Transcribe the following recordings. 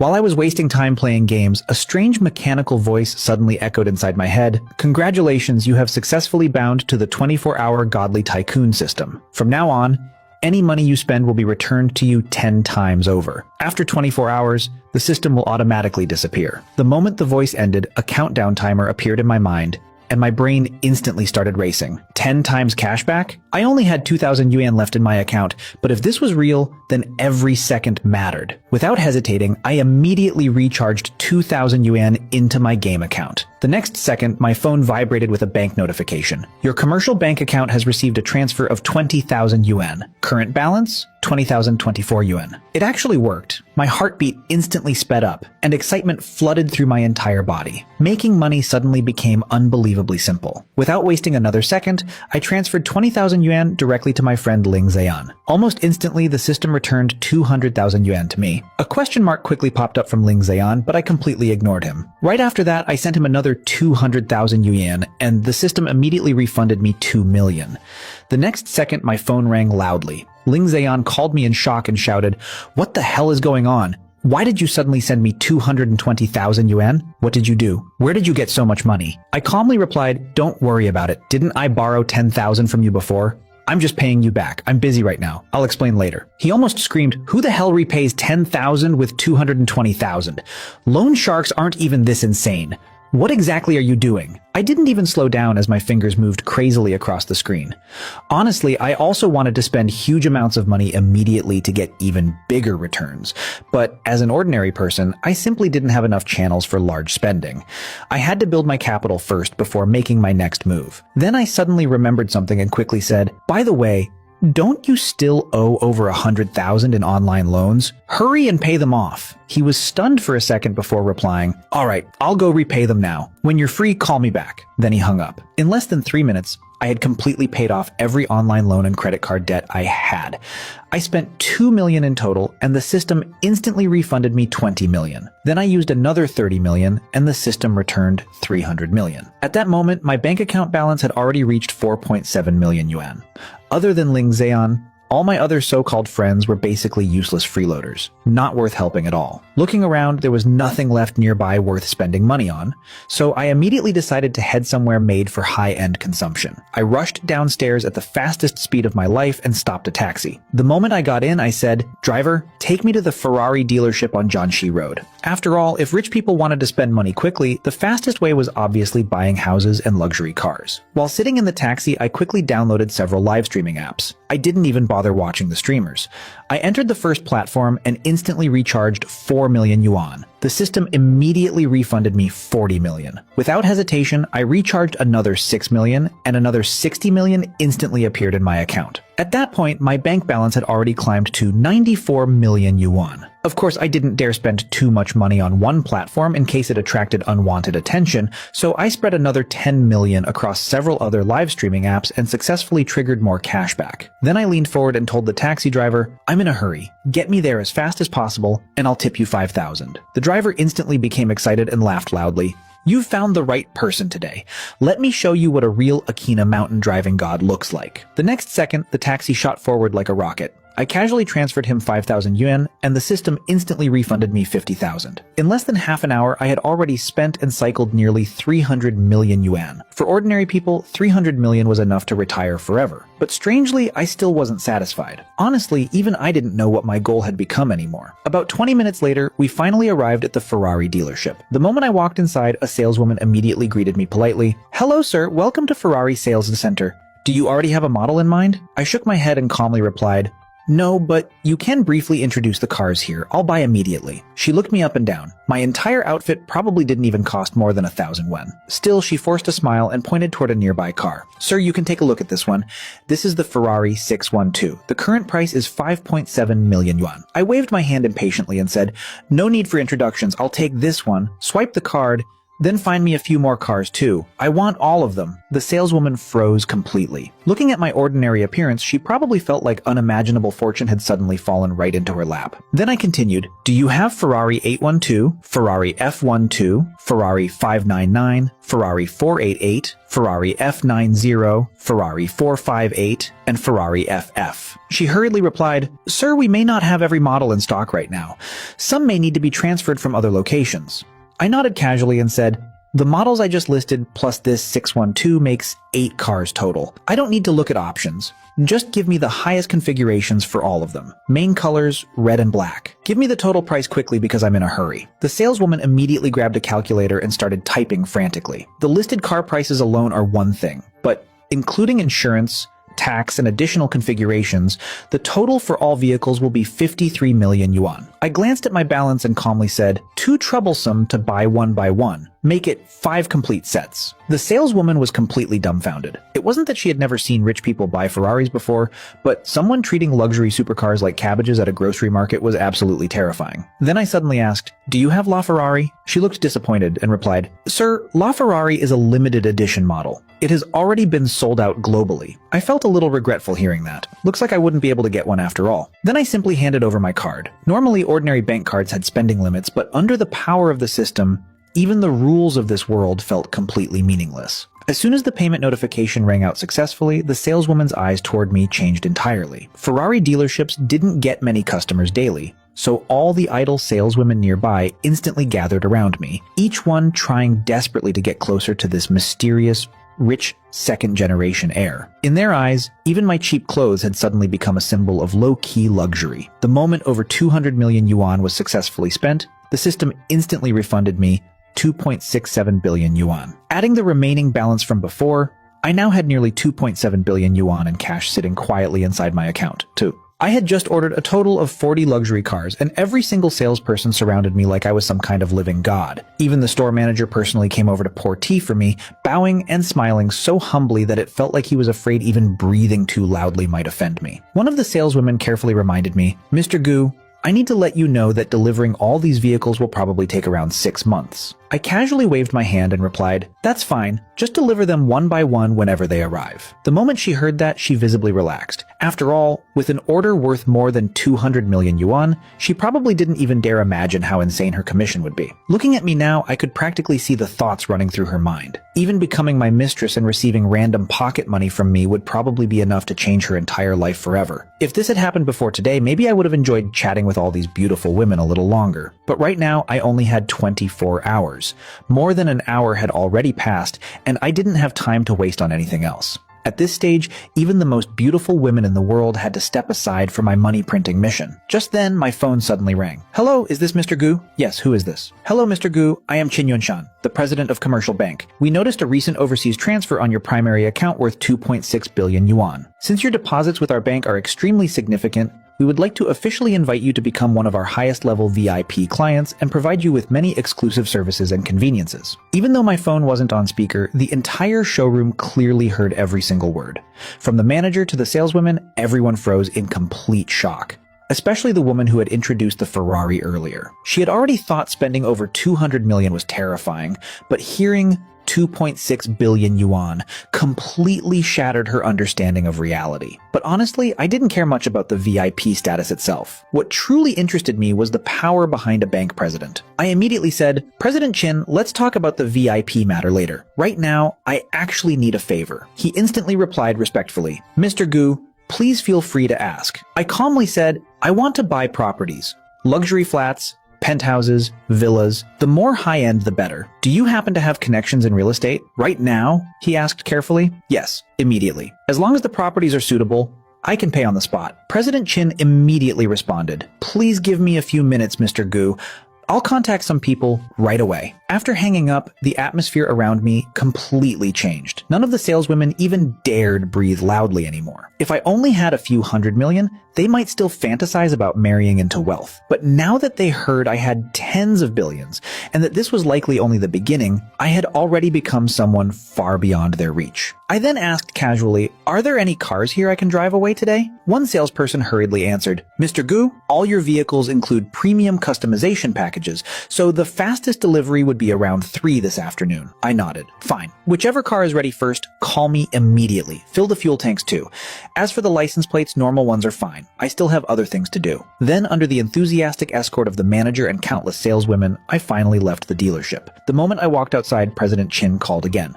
While I was wasting time playing games, a strange mechanical voice suddenly echoed inside my head. Congratulations, you have successfully bound to the 24-hour Godly Tycoon system. From now on, any money you spend will be returned to you 10 times over. After 24 hours, the system will automatically disappear. The moment the voice ended, a countdown timer appeared in my mind, and my brain instantly started racing. 10 times cashback? I only had 2,000 yuan left in my account, but if this was real, then every second mattered. Without hesitating, I immediately recharged 2,000 yuan into my game account. The next second, my phone vibrated with a bank notification. Your commercial bank account has received a transfer of 20,000 yuan. Current balance? 20,024 yuan. It actually worked. My heartbeat instantly sped up, and excitement flooded through my entire body. Making money suddenly became unbelievably simple. Without wasting another second, I transferred 20,000 yuan directly to my friend Ling Zayan. Almost instantly, the system returned 200,000 yuan to me. A question mark quickly popped up from Ling Zayan, but I completely ignored him. Right after that, I sent him another 200,000 yuan, and the system immediately refunded me 2 million. The next second, my phone rang loudly. Ling Zayan called me in shock and shouted, "What the hell is going on? Why did you suddenly send me 220,000 yuan? What did you do? Where did you get so much money?" I calmly replied, "Don't worry about it. Didn't I borrow 10,000 from you before? I'm just paying you back. I'm busy right now. I'll explain later." He almost screamed, "Who the hell repays 10,000 with 220,000? Loan sharks aren't even this insane. What exactly are you doing?" I didn't even slow down as my fingers moved crazily across the screen. Honestly, I also wanted to spend huge amounts of money immediately to get even bigger returns. But as an ordinary person, I simply didn't have enough channels for large spending. I had to build my capital first before making my next move. Then I suddenly remembered something and quickly said, "By the way, don't you still owe over 100,000 in online loans? Hurry and pay them off." He was stunned for a second before replying, "All right, I'll go repay them now. When you're free, call me back." Then he hung up. In less than 3 minutes, I had completely paid off every online loan and credit card debt I had. I spent 2 million in total, and the system instantly refunded me 20 million. Then I used another 30 million, and the system returned 300 million. At that moment, my bank account balance had already reached 4.7 million yuan. Other than Ling Zayan, all my other so-called friends were basically useless freeloaders, not worth helping at all. Looking around, there was nothing left nearby worth spending money on, so I immediately decided to head somewhere made for high-end consumption. I rushed downstairs at the fastest speed of my life and stopped a taxi. The moment I got in, I said, "Driver, take me to the Ferrari dealership on Jianxi Road." After all, if rich people wanted to spend money quickly, the fastest way was obviously buying houses and luxury cars. While sitting in the taxi, I quickly downloaded several live streaming apps. I didn't even bother watching the streamers. I entered the first platform and instantly recharged 4 million yuan. The system immediately refunded me 40 million. Without hesitation, I recharged another 6 million, and another 60 million instantly appeared in my account. At that point, my bank balance had already climbed to 94 million yuan. Of course, I didn't dare spend too much money on one platform in case it attracted unwanted attention, so I spread another 10 million across several other live streaming apps and successfully triggered more cashback. Then I leaned forward and told the taxi driver, "I'm in a hurry. Get me there as fast as possible, and I'll tip you 5,000. The driver instantly became excited and laughed loudly. "You've found the right person today. Let me show you what a real Akina mountain driving god looks like." The next second, the taxi shot forward like a rocket. I casually transferred him 5,000 yuan, and the system instantly refunded me 50,000. In less than half an hour, I had already spent and cycled nearly 300 million yuan. For ordinary people, 300 million was enough to retire forever. But strangely, I still wasn't satisfied. Honestly, even I didn't know what my goal had become anymore. About 20 minutes later, we finally arrived at the Ferrari dealership. The moment I walked inside, a saleswoman immediately greeted me politely. "Hello, sir. Welcome to Ferrari Sales Center. Do you already have a model in mind?" I shook my head and calmly replied, "No, but you can briefly introduce the cars here. I'll buy immediately." She looked me up and down. My entire outfit probably didn't even cost more than 1,000 yuan. Still, she forced a smile and pointed toward a nearby car. "Sir, you can take a look at this one. This is the Ferrari 612. The current price is 5.7 million yuan. I waved my hand impatiently and said, "No need for introductions. I'll take this one." Swipe the card. Then find me a few more cars too. I want all of them. The saleswoman froze completely. Looking at my ordinary appearance, she probably felt like unimaginable fortune had suddenly fallen right into her lap. Then I continued, do you have Ferrari 812, Ferrari F12, Ferrari 599, Ferrari 488, Ferrari F90, Ferrari 458, and Ferrari FF? She hurriedly replied, sir, we may not have every model in stock right now. Some may need to be transferred from other locations. I nodded casually and said, the models I just listed plus this 612 makes 8 cars total. I don't need to look at options. Just give me the highest configurations for all of them. Main colors, red and black. Give me the total price quickly because I'm in a hurry. The saleswoman immediately grabbed a calculator and started typing frantically. The listed car prices alone are one thing, but including insurance, tax, and additional configurations, the total for all vehicles will be 53 million yuan. I glanced at my balance and calmly said, too troublesome to buy one by one. Make it 5 complete sets. The saleswoman was completely dumbfounded. It wasn't that she had never seen rich people buy Ferraris before, but someone treating luxury supercars like cabbages at a grocery market was absolutely terrifying. Then I suddenly asked, do you have LaFerrari? She looked disappointed and replied, sir, LaFerrari is a limited edition model. It has already been sold out globally. I felt a little regretful hearing that. Looks like I wouldn't be able to get one after all. Then I simply handed over my card. Normally, ordinary bank cards had spending limits, but under the power of the system, even the rules of this world felt completely meaningless. As soon as the payment notification rang out successfully, the saleswoman's eyes toward me changed entirely. Ferrari dealerships didn't get many customers daily, so all the idle saleswomen nearby instantly gathered around me, each one trying desperately to get closer to this mysterious, rich second-generation heir. In their eyes, even my cheap clothes had suddenly become a symbol of low-key luxury. The moment over 200 million yuan was successfully spent, the system instantly refunded me 2.67 billion yuan. Adding the remaining balance from before, I now had nearly 2.7 billion yuan in cash sitting quietly inside my account, too. I had just ordered a total of 40 luxury cars, and every single salesperson surrounded me like I was some kind of living god. Even the store manager personally came over to pour tea for me, bowing and smiling so humbly that it felt like he was afraid even breathing too loudly might offend me. One of the saleswomen carefully reminded me, Mr. Gu, I need to let you know that delivering all these vehicles will probably take around 6 months. I casually waved my hand and replied, that's fine, just deliver them one by one whenever they arrive. The moment she heard that, she visibly relaxed. After all, with an order worth more than 200 million yuan, she probably didn't even dare imagine how insane her commission would be. Looking at me now, I could practically see the thoughts running through her mind. Even becoming my mistress and receiving random pocket money from me would probably be enough to change her entire life forever. If this had happened before today, maybe I would have enjoyed chatting with all these beautiful women a little longer. But right now, I only had 24 hours. More than an hour had already passed, and I didn't have time to waste on anything else. At this stage, even the most beautiful women in the world had to step aside for my money printing mission. Just then, my phone suddenly rang. Hello, is this Mr. Gu? Yes, who is this? Hello, Mr. Gu, I am Qin Yunshan, the president of Commercial Bank. We noticed a recent overseas transfer on your primary account worth 2.6 billion yuan. Since your deposits with our bank are extremely significant, we would like to officially invite you to become one of our highest-level VIP clients and provide you with many exclusive services and conveniences. Even though my phone wasn't on speaker, the entire showroom clearly heard every single word. From the manager to the saleswomen, everyone froze in complete shock. Especially the woman who had introduced the Ferrari earlier. She had already thought spending over 200 million was terrifying, but hearing 2.6 billion yuan completely shattered her understanding of reality. But honestly, I didn't care much about the VIP status itself. What truly interested me was the power behind a bank president. I immediately said, President Qin, let's talk about the VIP matter later. Right now, I actually need a favor. He instantly replied respectfully, Mr. Gu, please feel free to ask. I calmly said, I want to buy properties, luxury flats, penthouses, villas. The more high-end, the better. Do you happen to have connections in real estate? Right now? He asked carefully. Yes, immediately. As long as the properties are suitable, I can pay on the spot. President Qin immediately responded. Please give me a few minutes, Mr. Gu. I'll contact some people right away. After hanging up, the atmosphere around me completely changed. None of the saleswomen even dared breathe loudly anymore. If I only had a few hundred million, they might still fantasize about marrying into wealth. But now that they heard I had tens of billions, and that this was likely only the beginning, I had already become someone far beyond their reach. I then asked casually, "Are there any cars here I can drive away today?" One salesperson hurriedly answered, "Mr. Gu, all your vehicles include premium customization packages, so the fastest delivery would be around 3 this afternoon." I nodded. "Fine. Whichever car is ready first, call me immediately. Fill the fuel tanks too. As for the license plates, normal ones are fine. I still have other things to do." Then, under the enthusiastic escort of the manager and countless saleswomen, I finally left the dealership. The moment I walked outside, President Chin called again.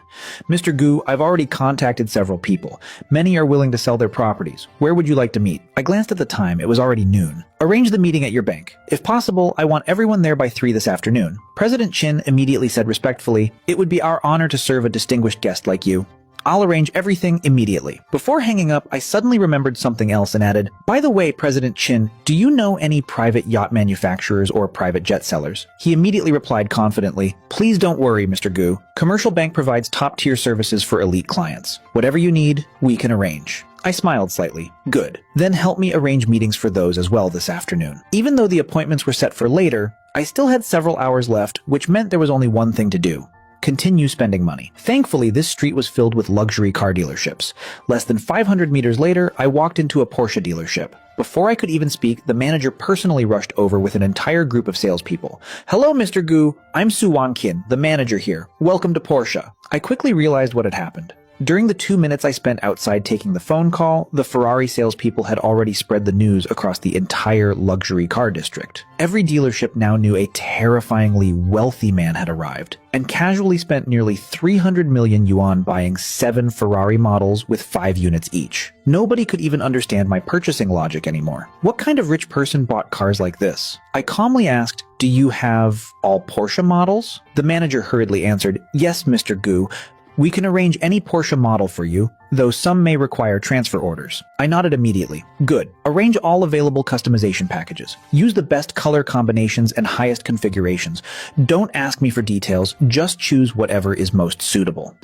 "Mr. Gu, I've already contacted several people. Many are willing to sell their properties. Where would you like to meet?" I glanced at the time. It was already noon. "Arrange the meeting at your bank. If possible, I want everyone there by 3 this afternoon." President Chin immediately said respectfully, "It would be our honor to serve a distinguished guest like you. I'll arrange everything immediately." Before hanging up, I suddenly remembered something else and added, "By the way, President Chin, do you know any private yacht manufacturers or private jet sellers?" He immediately replied confidently, "Please don't worry, Mr. Gu. Commercial Bank provides top-tier services for elite clients. Whatever you need, we can arrange." I smiled slightly. "Good. Then help me arrange meetings for those as well this afternoon." Even though the appointments were set for later, I still had several hours left, which meant there was only one thing to do: continue spending money. Thankfully, this street was filled with luxury car dealerships. Less than 500 meters later, I walked into a Porsche dealership. Before I could even speak, the manager personally rushed over with an entire group of salespeople. "Hello, Mr. Gu. I'm Su Wan-kin, the manager here. Welcome to Porsche." I quickly realized what had happened. During the 2 minutes I spent outside taking the phone call, the Ferrari salespeople had already spread the news across the entire luxury car district. Every dealership now knew a terrifyingly wealthy man had arrived, and casually spent nearly 300 million yuan buying 7 Ferrari models with 5 units each. Nobody could even understand my purchasing logic anymore. What kind of rich person bought cars like this? I calmly asked, "Do you have all Porsche models?" The manager hurriedly answered, "Yes, Mr. Gu. We can arrange any Porsche model for you, though some may require transfer orders." I nodded immediately. "Good. Arrange all available customization packages. Use the best color combinations and highest configurations. Don't ask me for details, just choose whatever is most suitable."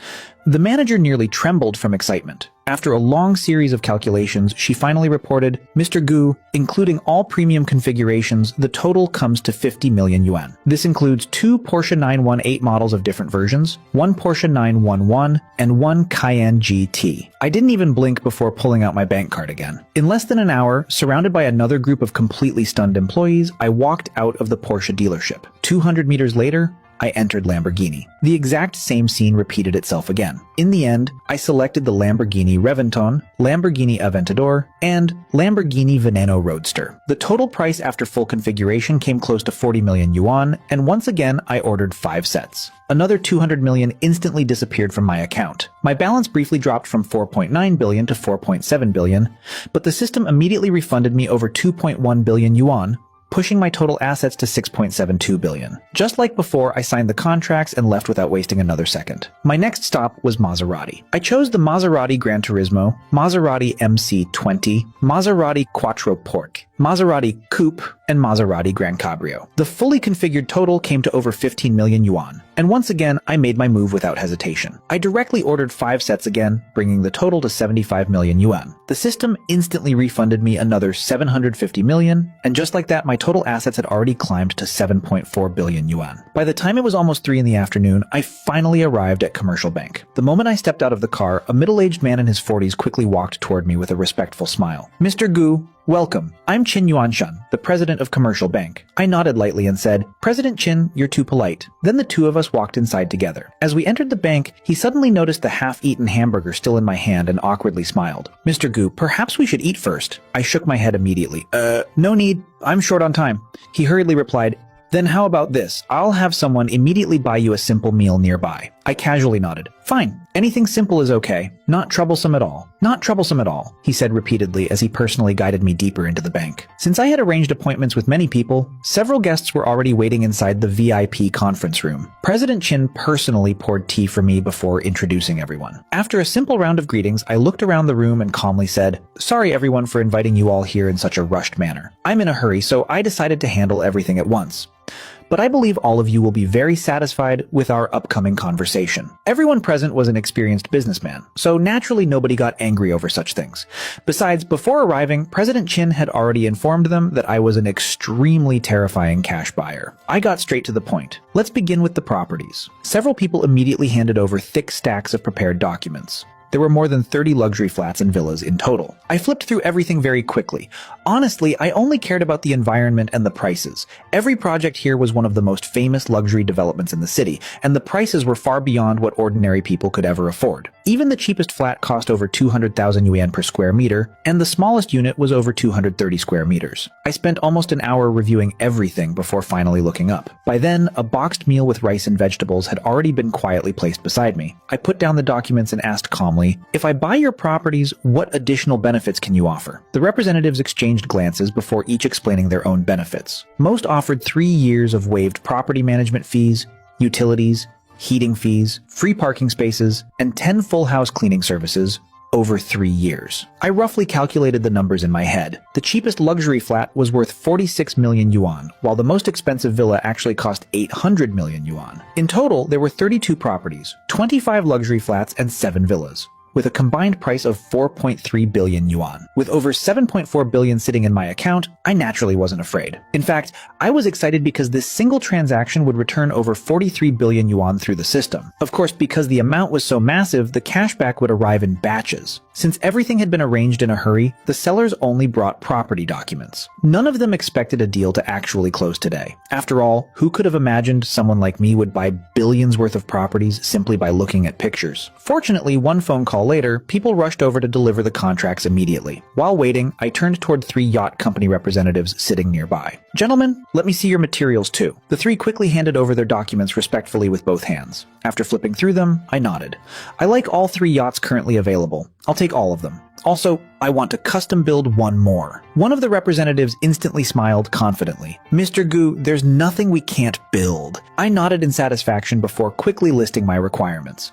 The manager nearly trembled from excitement. After a long series of calculations, she finally reported, "Mr. Gu, including all premium configurations, the total comes to 50 million yuan. This includes 2 Porsche 918 models of different versions, 1 Porsche 911, and 1 Cayenne GT. I didn't even blink before pulling out my bank card again. In less than an hour, surrounded by another group of completely stunned employees, I walked out of the Porsche dealership. 200 meters later, I entered Lamborghini. The exact same scene repeated itself again. In the end, I selected the Lamborghini Reventon, Lamborghini Aventador, and Lamborghini Veneno Roadster. The total price after full configuration came close to 40 million yuan, and once again, I ordered 5 sets. Another 200 million instantly disappeared from my account. My balance briefly dropped from 4.9 billion to 4.7 billion, but the system immediately refunded me over 2.1 billion yuan, pushing my total assets to 6.72 billion. Just like before, I signed the contracts and left without wasting another second. My next stop was Maserati. I chose the Maserati Gran Turismo, Maserati MC20, Maserati Quattro Porte, Maserati Coupe, and Maserati Gran Cabrio. The fully configured total came to over 15 million yuan. And once again, I made my move without hesitation. I directly ordered 5 sets again, bringing the total to 75 million yuan. The system instantly refunded me another 750 million, and just like that, my total assets had already climbed to 7.4 billion yuan. By the time it was almost 3 in the afternoon, I finally arrived at Commercial Bank. The moment I stepped out of the car, a middle-aged man in his 40s quickly walked toward me with a respectful smile. "Mr. Gu, welcome. I'm Qin Yuanshan, the president of Commercial Bank." I nodded lightly and said, "President Qin, you're too polite." Then the two of us walked inside together. As we entered the bank, he suddenly noticed the half-eaten hamburger still in my hand and awkwardly smiled. "Mr. Gu, perhaps we should eat first." I shook my head immediately. No need. I'm short on time." He hurriedly replied, "Then how about this? I'll have someone immediately buy you a simple meal nearby." I casually nodded. "Fine. Anything simple is okay. Not troublesome at all." "Not troublesome at all," he said repeatedly as he personally guided me deeper into the bank. Since I had arranged appointments with many people, several guests were already waiting inside the VIP conference room. President Qin personally poured tea for me before introducing everyone. After a simple round of greetings, I looked around the room and calmly said, "Sorry everyone for inviting you all here in such a rushed manner. I'm in a hurry, so I decided to handle everything at once. but I believe all of you will be very satisfied with our upcoming conversation. Everyone present was an experienced businessman, so naturally nobody got angry over such things. Besides, before arriving, President Chin had already informed them that I was an extremely terrifying cash buyer. I got straight to the point. Let's begin with the properties. Several people immediately handed over thick stacks of prepared documents. There were more than 30 luxury flats and villas in total. I flipped through everything very quickly. Honestly, I only cared about the environment and the prices. Every project here was one of the most famous luxury developments in the city, and the prices were far beyond what ordinary people could ever afford. Even the cheapest flat cost over 200,000 yuan per square meter, and the smallest unit was over 230 square meters. I spent almost an hour reviewing everything before finally looking up. By then, a boxed meal with rice and vegetables had already been quietly placed beside me. I put down the documents and asked calmly, "If I buy your properties, what additional benefits can you offer?" The representatives exchanged glances before each explaining their own benefits. Most offered 3 years of waived property management fees, utilities, heating fees, free parking spaces, and 10 full house cleaning services over 3 years. I roughly calculated the numbers in my head. The cheapest luxury flat was worth 46 million yuan, while the most expensive villa actually cost 800 million yuan. In total, there were 32 properties, 25 luxury flats, and 7 villas, with a combined price of 4.3 billion yuan. With over 7.4 billion sitting in my account, I naturally wasn't afraid. In fact, I was excited because this single transaction would return over 43 billion yuan through the system. Of course, because the amount was so massive, the cashback would arrive in batches. Since everything had been arranged in a hurry, the sellers only brought property documents. None of them expected a deal to actually close today. After all, who could have imagined someone like me would buy billions worth of properties simply by looking at pictures? Fortunately, one phone call later, people rushed over to deliver the contracts immediately. While waiting, I turned toward 3 yacht company representatives sitting nearby. "Gentlemen, let me see your materials too." The 3 quickly handed over their documents respectfully with both hands. After flipping through them, I nodded. "I like all 3 yachts currently available. I'll take all of them. Also, I want to custom build one more." One of the representatives instantly smiled confidently. "Mr. Gu, there's nothing we can't build." I nodded in satisfaction before quickly listing my requirements.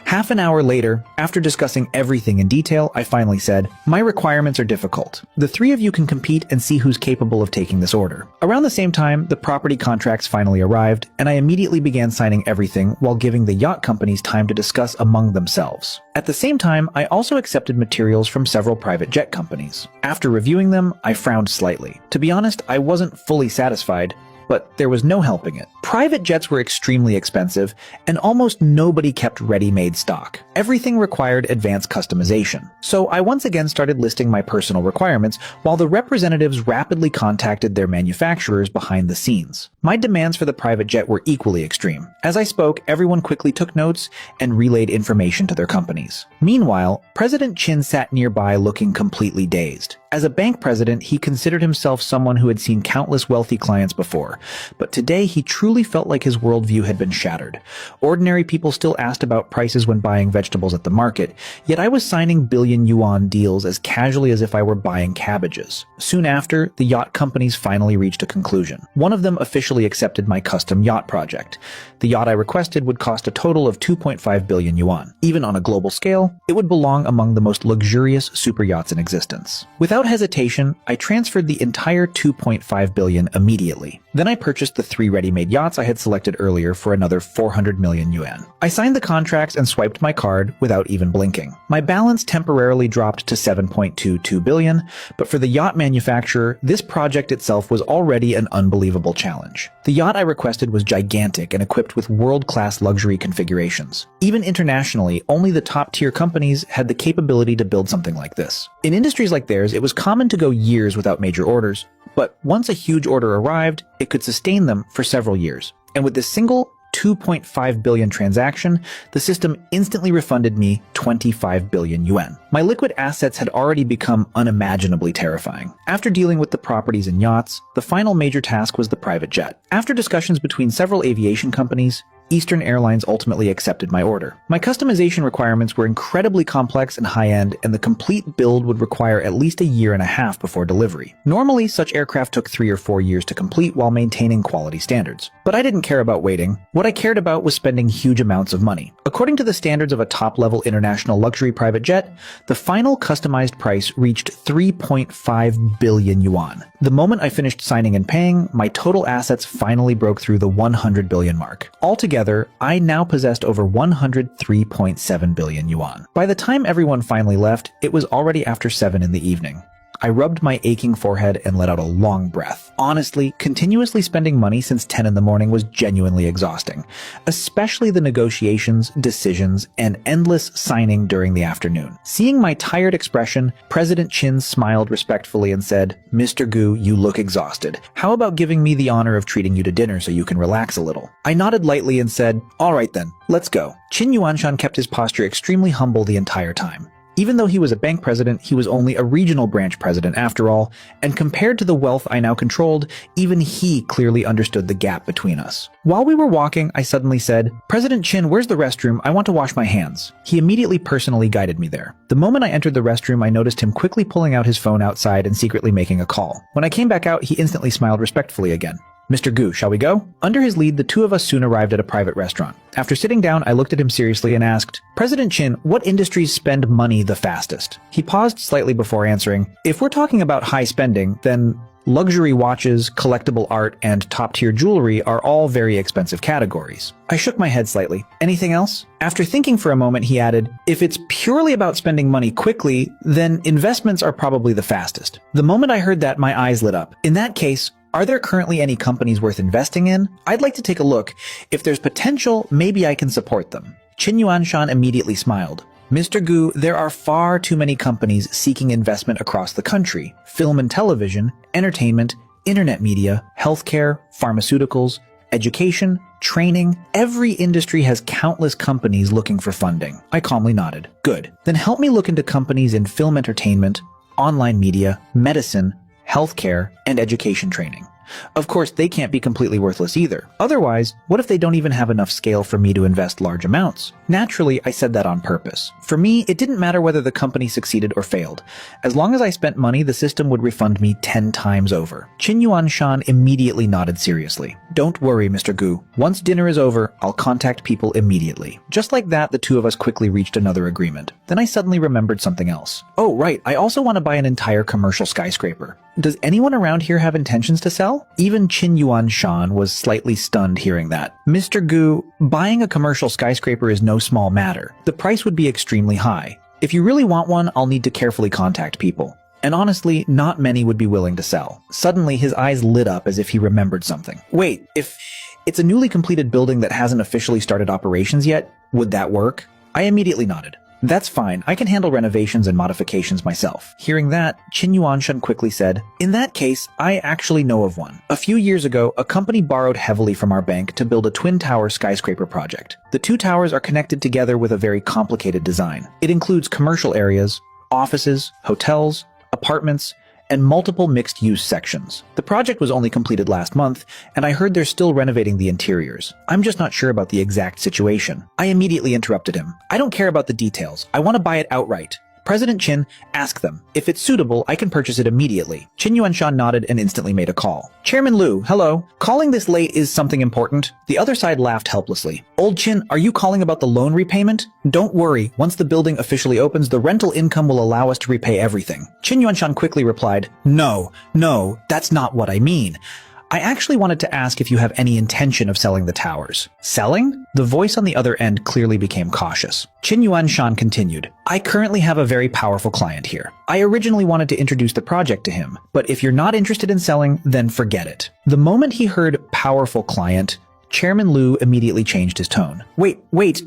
Half an hour later, after discussing everything in detail, I finally said, "My requirements are difficult. The 3 of you can compete and see who's capable of taking this order." Around the same time, the property contracts finally arrived, and I immediately began signing everything while giving the yacht companies time to discuss among themselves. At the same time, I also accepted materials from several private jet companies. After reviewing them, I frowned slightly. To be honest, I wasn't fully satisfied, but there was no helping it. Private jets were extremely expensive, and almost nobody kept ready-made stock. Everything required advanced customization. So I once again started listing my personal requirements, while the representatives rapidly contacted their manufacturers behind the scenes. My demands for the private jet were equally extreme. As I spoke, everyone quickly took notes and relayed information to their companies. Meanwhile, President Chin sat nearby looking completely dazed. As a bank president, he considered himself someone who had seen countless wealthy clients before, but today he truly felt like his worldview had been shattered. Ordinary people still asked about prices when buying vegetables at the market, yet I was signing billion yuan deals as casually as if I were buying cabbages. Soon after, the yacht companies finally reached a conclusion. One of them officially accepted my custom yacht project. The yacht I requested would cost a total of 2.5 billion yuan. Even on a global scale, it would belong among the most luxurious super yachts in existence. Without hesitation, I transferred the entire 2.5 billion immediately. Then I purchased the 3 ready-made yachts I had selected earlier for another 400 million yuan. I signed the contracts and swiped my card without even blinking. My balance temporarily dropped to 7.22 billion, but for the yacht manufacturer, this project itself was already an unbelievable challenge. The yacht I requested was gigantic and equipped with world-class luxury configurations. Even internationally, only the top-tier companies had the capability to build something like this. In industries like theirs, it was common to go years without major orders, but once a huge order arrived, it could sustain them for several years. And with this single 2.5 billion transaction, the system instantly refunded me 25 billion yuan. My liquid assets had already become unimaginably terrifying. After dealing with the properties and yachts, the final major task was the private jet. After discussions between several aviation companies, Eastern Airlines ultimately accepted my order. My customization requirements were incredibly complex and high-end, and the complete build would require at least a year and a half before delivery. Normally, such aircraft took 3 or 4 years to complete while maintaining quality standards. But I didn't care about waiting. What I cared about was spending huge amounts of money. According to the standards of a top-level international luxury private jet, the final customized price reached 3.5 billion yuan. The moment I finished signing and paying, my total assets finally broke through the 100 billion mark. Altogether, I now possessed over 103.7 billion yuan. By the time everyone finally left, it was already after 7 in the evening. I rubbed my aching forehead and let out a long breath. Honestly, continuously spending money since 10 in the morning was genuinely exhausting, especially the negotiations, decisions, and endless signing during the afternoon. Seeing my tired expression, President Qin smiled respectfully and said, "Mr. Gu, you look exhausted. How about giving me the honor of treating you to dinner so you can relax a little?" I nodded lightly and said, "All right then, let's go." Qin Yuanshan kept his posture extremely humble the entire time. Even though he was a bank president, he was only a regional branch president after all, and compared to the wealth I now controlled, even he clearly understood the gap between us. While we were walking, I suddenly said, "President Qin, where's the restroom? I want to wash my hands." He immediately personally guided me there. The moment I entered the restroom, I noticed him quickly pulling out his phone outside and secretly making a call. When I came back out, he instantly smiled respectfully again. "Mr. Gu, shall we go?" Under his lead, the two of us soon arrived at a private restaurant. After sitting down, I looked at him seriously and asked, "President Qin, what industries spend money the fastest?" He paused slightly before answering, "If we're talking about high spending, then luxury watches, collectible art, and top-tier jewelry are all very expensive categories." I shook my head slightly. "Anything else?" After thinking for a moment, he added, "If it's purely about spending money quickly, then investments are probably the fastest." The moment I heard that, my eyes lit up. In that case, are there currently any companies worth investing in? I'd like to take a look. If there's potential, maybe I can support them. Qin Yuanshan immediately smiled. "Mr. Gu, there are far too many companies seeking investment across the country. Film and television, entertainment, internet media, healthcare, pharmaceuticals, education, training. Every industry has countless companies looking for funding." I calmly nodded. "Good. Then help me look into companies in film entertainment, online media, medicine, healthcare, and education training. Of course, they can't be completely worthless either. Otherwise, what if they don't even have enough scale for me to invest large amounts? Naturally, I said that on purpose. For me, it didn't matter whether the company succeeded or failed. As long as I spent money, the system would refund me 10 times over. Qin Yuanshan immediately nodded seriously. "Don't worry, Mr. Gu. Once dinner is over, I'll contact people immediately." Just like that, the two of us quickly reached another agreement. Then I suddenly remembered something else. "Oh, right, I also want to buy an entire commercial skyscraper. Does anyone around here have intentions to sell?" Even Qin Yuanshan was slightly stunned hearing that. "Mr. Gu, buying a commercial skyscraper is no small matter. The price would be extremely high. If you really want one, I'll need to carefully contact people. And honestly, not many would be willing to sell." Suddenly, his eyes lit up as if he remembered something. "Wait, if it's a newly completed building that hasn't officially started operations yet, would that work?" I immediately nodded. "That's fine. I can handle renovations and modifications myself." Hearing that, Qin Yuanshan quickly said, "In that case, I actually know of one. A few years ago, a company borrowed heavily from our bank to build a twin-tower skyscraper project. The two towers are connected together with a very complicated design. It includes commercial areas, offices, hotels, apartments, and multiple mixed-use sections. The project was only completed last month, and I heard they're still renovating the interiors. I'm just not sure about the exact situation." I immediately interrupted him. "I don't care about the details. I want to buy it outright. President Qin, ask them. If it's suitable, I can purchase it immediately." Qin Yuanshan nodded and instantly made a call. "Chairman Liu, hello. Calling this late is something important?" The other side laughed helplessly. "Old Qin, are you calling about the loan repayment? Don't worry. Once the building officially opens, the rental income will allow us to repay everything." Qin Yuanshan quickly replied, No, that's not what I mean. I actually wanted to ask if you have any intention of selling the towers." "Selling?" The voice on the other end clearly became cautious. Qin Yuanshan continued, "I currently have a very powerful client here. I originally wanted to introduce the project to him, but if you're not interested in selling, then forget it." The moment he heard powerful client, Chairman Liu immediately changed his tone. Wait.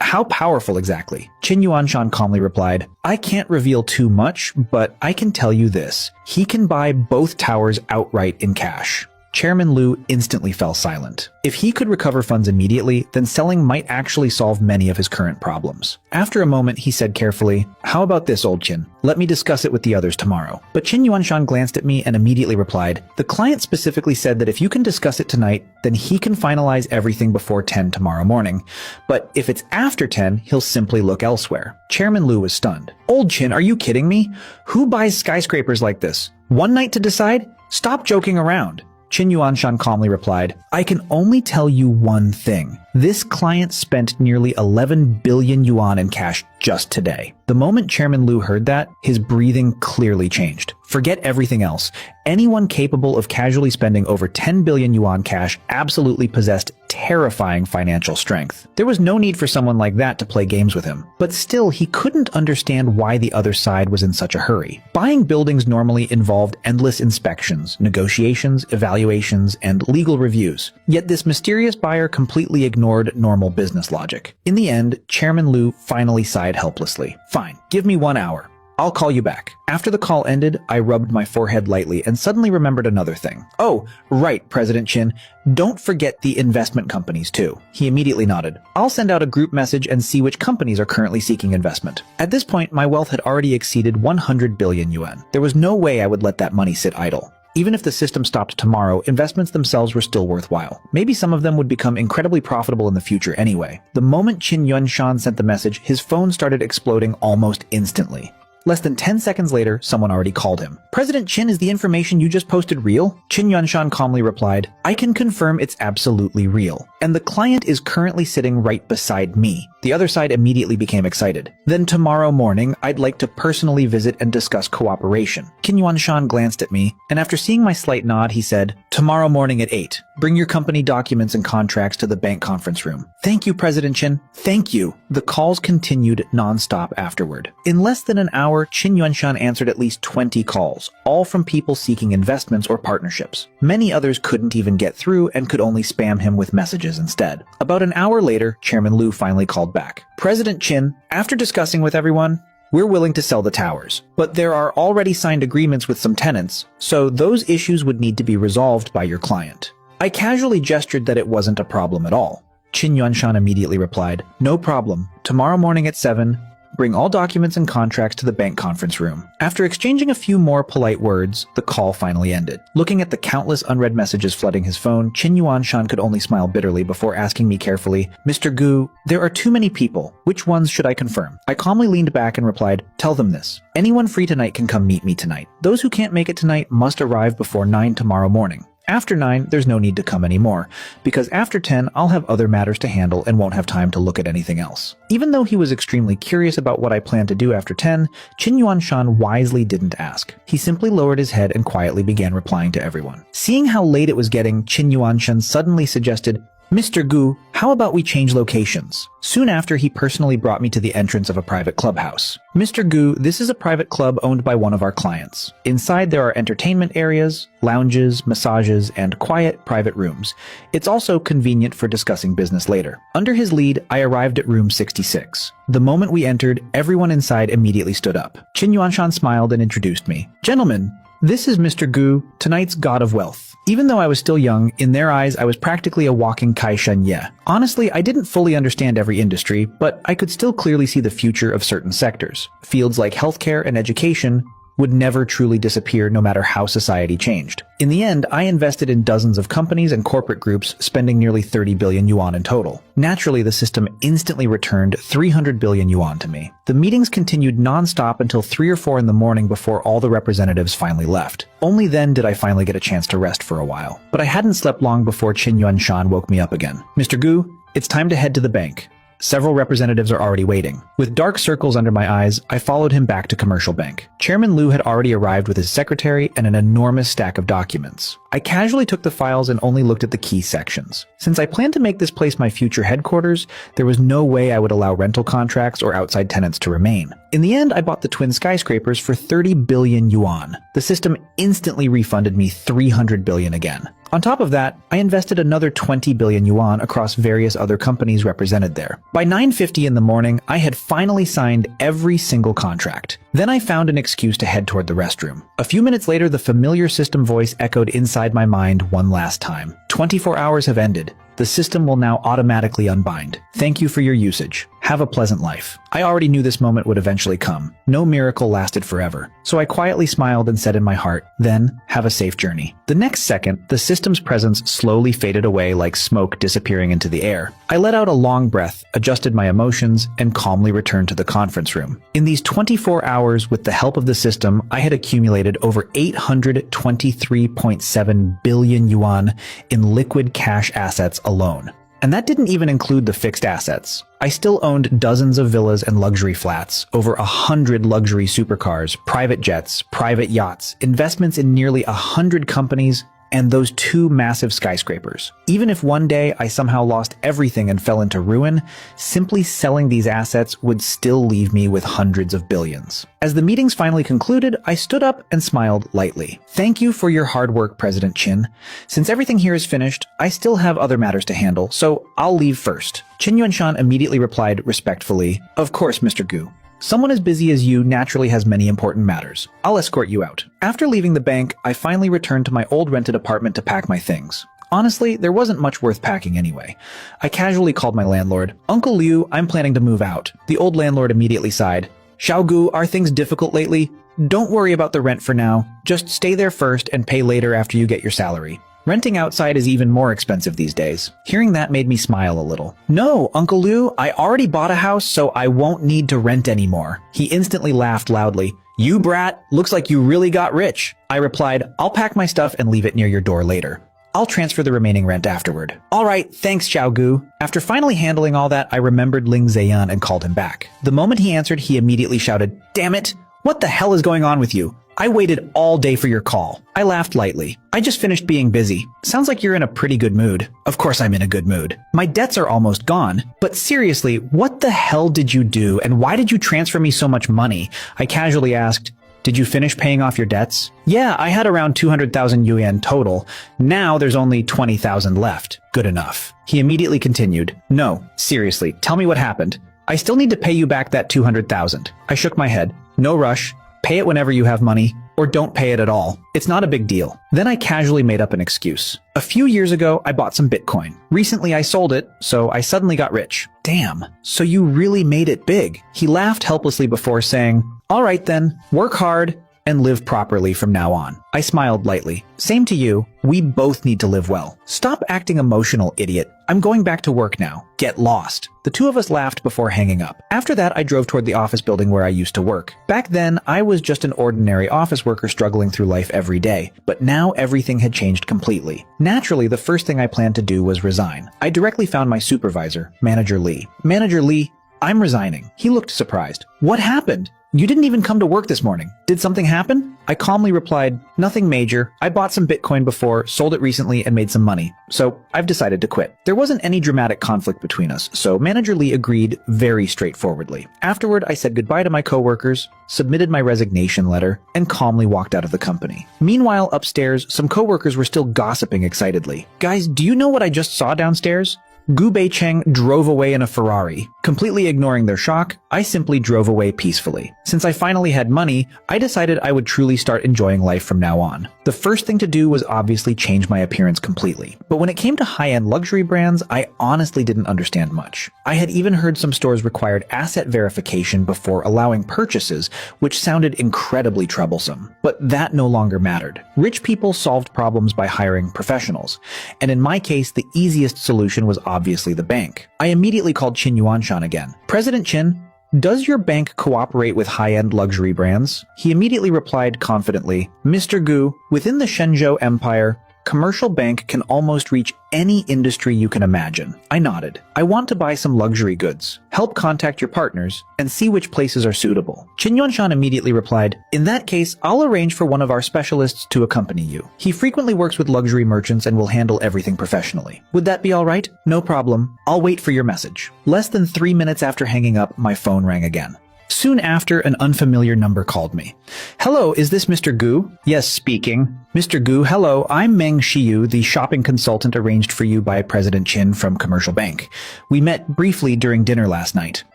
How powerful exactly?" Qin Yuanshan calmly replied, "I can't reveal too much, but I can tell you this. He can buy both towers outright in cash." Chairman Lu instantly fell silent. If he could recover funds immediately, then selling might actually solve many of his current problems. After a moment, he said carefully, "How about this, old Qin? Let me discuss it with the others tomorrow." But Qin Yuanshan glanced at me and immediately replied, "The client specifically said that if you can discuss it tonight, then he can finalize everything before 10 tomorrow morning. But if it's after 10, he'll simply look elsewhere." Chairman Lu was stunned. "Old Qin, are you kidding me? Who buys skyscrapers like this? One night to decide? Stop joking around." Qin Yuanshan calmly replied, "I can only tell you one thing. This client spent nearly 11 billion yuan in cash just today." The moment Chairman Lu heard that, his breathing clearly changed. Forget everything else. Anyone capable of casually spending over 10 billion yuan cash absolutely possessed terrifying financial strength. There was no need for someone like that to play games with him. But still, he couldn't understand why the other side was in such a hurry. Buying buildings normally involved endless inspections, negotiations, evaluations, and legal reviews. Yet this mysterious buyer completely ignored normal business logic. In the end, Chairman Lu finally sighed helplessly. "Fine, give me 1 hour. I'll call you back." After the call ended, I rubbed my forehead lightly and suddenly remembered another thing. "Oh, right, President Qin. Don't forget the investment companies too." He immediately nodded. "I'll send out a group message and see which companies are currently seeking investment." At this point, my wealth had already exceeded 100 billion yuan. There was no way I would let that money sit idle. Even if the system stopped tomorrow, investments themselves were still worthwhile. Maybe some of them would become incredibly profitable in the future anyway. The moment Qin Yuanshan sent the message, his phone started exploding almost instantly. Less than 10 seconds later, someone already called him. "President Qin, is the information you just posted real?" Qin Yuanshan calmly replied, "I can confirm it's absolutely real. And the client is currently sitting right beside me." The other side immediately became excited. "Then tomorrow morning, I'd like to personally visit and discuss cooperation." Qin Yuanshan glanced at me, and after seeing my slight nod, he said, "Tomorrow morning at 8. Bring your company documents and contracts to the bank conference room." "Thank you, President Qin. Thank you." The calls continued non-stop afterward. In less than an hour, Qin Yuanshan answered at least 20 calls, all from people seeking investments or partnerships. Many others couldn't even get through and could only spam him with messages instead. About an hour later, Chairman Lu finally called back. "President Qin, after discussing with everyone, we're willing to sell the towers, but there are already signed agreements with some tenants, so those issues would need to be resolved by your client." I casually gestured that it wasn't a problem at all. Qin Yuanshan immediately replied, "No problem. Tomorrow morning at 7, bring all documents and contracts to the bank conference room." After exchanging a few more polite words, the call finally ended. Looking at the countless unread messages flooding his phone, Qin Yuanshan could only smile bitterly before asking me carefully, "Mr. Gu, there are too many people. Which ones should I confirm?" I calmly leaned back and replied, "Tell them this. Anyone free tonight can come meet me tonight. Those who can't make it tonight must arrive before 9 tomorrow morning. After 9, there's no need to come anymore, because after 10, I'll have other matters to handle and won't have time to look at anything else." Even though he was extremely curious about what I planned to do after 10, Qin Yuanshan wisely didn't ask. He simply lowered his head and quietly began replying to everyone. Seeing how late it was getting, Qin Yuanshan suddenly suggested, "Mr. Gu, how about we change locations?" Soon after, he personally brought me to the entrance of a private clubhouse. "Mr. Gu, this is a private club owned by one of our clients. Inside there are entertainment areas, lounges, massages, and quiet private rooms. It's also convenient for discussing business later." Under his lead, I arrived at room 66. The moment we entered, everyone inside immediately stood up. Qin Yuanshan smiled and introduced me. "Gentlemen, this is Mr. Gu, tonight's god of wealth." Even though I was still young, in their eyes I was practically a walking Kai Shen Ye. Honestly, I didn't fully understand every industry, but I could still clearly see the future of certain sectors. Fields like healthcare and education would never truly disappear no matter how society changed. In the end, I invested in dozens of companies and corporate groups, spending nearly 30 billion yuan in total. Naturally, the system instantly returned 300 billion yuan to me. The meetings continued non-stop until 3 or 4 in the morning before all the representatives finally left. Only then did I finally get a chance to rest for a while. But I hadn't slept long before Qin Yuanshan woke me up again. "Mr. Gu, it's time to head to the bank. Several representatives are already waiting." With dark circles under my eyes, I followed him back to Commercial Bank. Chairman Lu had already arrived with his secretary and an enormous stack of documents. I casually took the files and only looked at the key sections. Since I planned to make this place my future headquarters, there was no way I would allow rental contracts or outside tenants to remain. In the end, I bought the twin skyscrapers for 30 billion yuan. The system instantly refunded me 300 billion again. On top of that, I invested another 20 billion yuan across various other companies represented there. By 9:50 in the morning, I had finally signed every single contract. Then I found an excuse to head toward the restroom. A few minutes later, the familiar system voice echoed inside my mind one last time. 24 hours have ended. The system will now automatically unbind. Thank you for your usage. Have a pleasant life. I already knew this moment would eventually come. No miracle lasted forever. So I quietly smiled and said in my heart, then, have a safe journey. The next second, the system's presence slowly faded away like smoke disappearing into the air. I let out a long breath, adjusted my emotions, and calmly returned to the conference room. In these 24 hours, with the help of the system, I had accumulated over 823.7 billion yuan in liquid cash assets alone. And that didn't even include the fixed assets. I still owned dozens of villas and luxury flats, over 100 luxury supercars, private jets, private yachts, investments in nearly 100 companies, and those 2 massive skyscrapers. Even if one day I somehow lost everything and fell into ruin, simply selling these assets would still leave me with hundreds of billions. As the meetings finally concluded, I stood up and smiled lightly. Thank you for your hard work, President Qin. Since everything here is finished, I still have other matters to handle, so I'll leave first. Qin Yuanshan immediately replied respectfully, Of course, Mr. Gu. Someone as busy as you naturally has many important matters. I'll escort you out. After leaving the bank, I finally returned to my old rented apartment to pack my things. Honestly, there wasn't much worth packing anyway. I casually called my landlord. Uncle Liu, I'm planning to move out. The old landlord immediately sighed. Xiaogu, are things difficult lately? Don't worry about the rent for now. Just stay there first and pay later after you get your salary. Renting outside is even more expensive these days. Hearing that made me smile a little. No, Uncle Liu, I already bought a house, so I won't need to rent anymore. He instantly laughed loudly. You brat, looks like you really got rich. I replied, I'll pack my stuff and leave it near your door later. I'll transfer the remaining rent afterward. All right, thanks, Xiaogu. After finally handling all that, I remembered Ling Ziyan and called him back. The moment he answered, he immediately shouted, Damn it! What the hell is going on with you? I waited all day for your call. I laughed lightly. I just finished being busy. Sounds like you're in a pretty good mood. Of course I'm in a good mood. My debts are almost gone. But seriously, what the hell did you do and why did you transfer me so much money? I casually asked. Did you finish paying off your debts? Yeah, I had around 200,000 yuan total. Now there's only 20,000 left. Good enough. He immediately continued. No, seriously, tell me what happened. I still need to pay you back that 200,000. I shook my head. No rush. Pay it whenever you have money, or don't pay it at all. It's not a big deal. Then I casually made up an excuse. A few years ago, I bought some Bitcoin. Recently, I sold it, so I suddenly got rich. Damn, so you really made it big. He laughed helplessly before saying, All right then, work hard and live properly from now on. I smiled lightly. Same to you. We both need to live well. Stop acting emotional, idiot. I'm going back to work now. Get lost. The two of us laughed before hanging up. After that, I drove toward the office building where I used to work. Back then, I was just an ordinary office worker struggling through life every day. But now everything had changed completely. Naturally, the first thing I planned to do was resign. I directly found my supervisor, Manager Li. Manager Li, I'm resigning. He looked surprised. What happened? You didn't even come to work this morning. Did something happen? I calmly replied, nothing major. I bought some Bitcoin before, sold it recently, and made some money. So I've decided to quit. There wasn't any dramatic conflict between us, so Manager Li agreed very straightforwardly. Afterward, I said goodbye to my coworkers, submitted my resignation letter, and calmly walked out of the company. Meanwhile, upstairs, some coworkers were still gossiping excitedly. Guys, do you know what I just saw downstairs? Gu Beicheng drove away in a Ferrari. Completely ignoring their shock, I simply drove away peacefully. Since I finally had money, I decided I would truly start enjoying life from now on. The first thing to do was obviously change my appearance completely. But when it came to high-end luxury brands, I honestly didn't understand much. I had even heard some stores required asset verification before allowing purchases, which sounded incredibly troublesome. But that no longer mattered. Rich people solved problems by hiring professionals. And in my case, the easiest solution was obviously the bank. I immediately called Qin Yuanshan again. President Qin, does your bank cooperate with high-end luxury brands? He immediately replied confidently, Mr. Gu, within the Shenzhou Empire, commercial bank can almost reach any industry you can imagine. I nodded. I want to buy some luxury goods. Help contact your partners and see which places are suitable. Qin Yuanshan immediately replied, in that case, I'll arrange for one of our specialists to accompany you. He frequently works with luxury merchants and will handle everything professionally. Would that be all right? No problem. I'll wait for your message. Less than 3 minutes after hanging up, my phone rang again. Soon after, an unfamiliar number called me. Hello, is this Mr. Gu? Yes, speaking. Mr. Gu, hello, I'm Meng Xiu, the shopping consultant arranged for you by President Qin from Commercial Bank. We met briefly during dinner last night.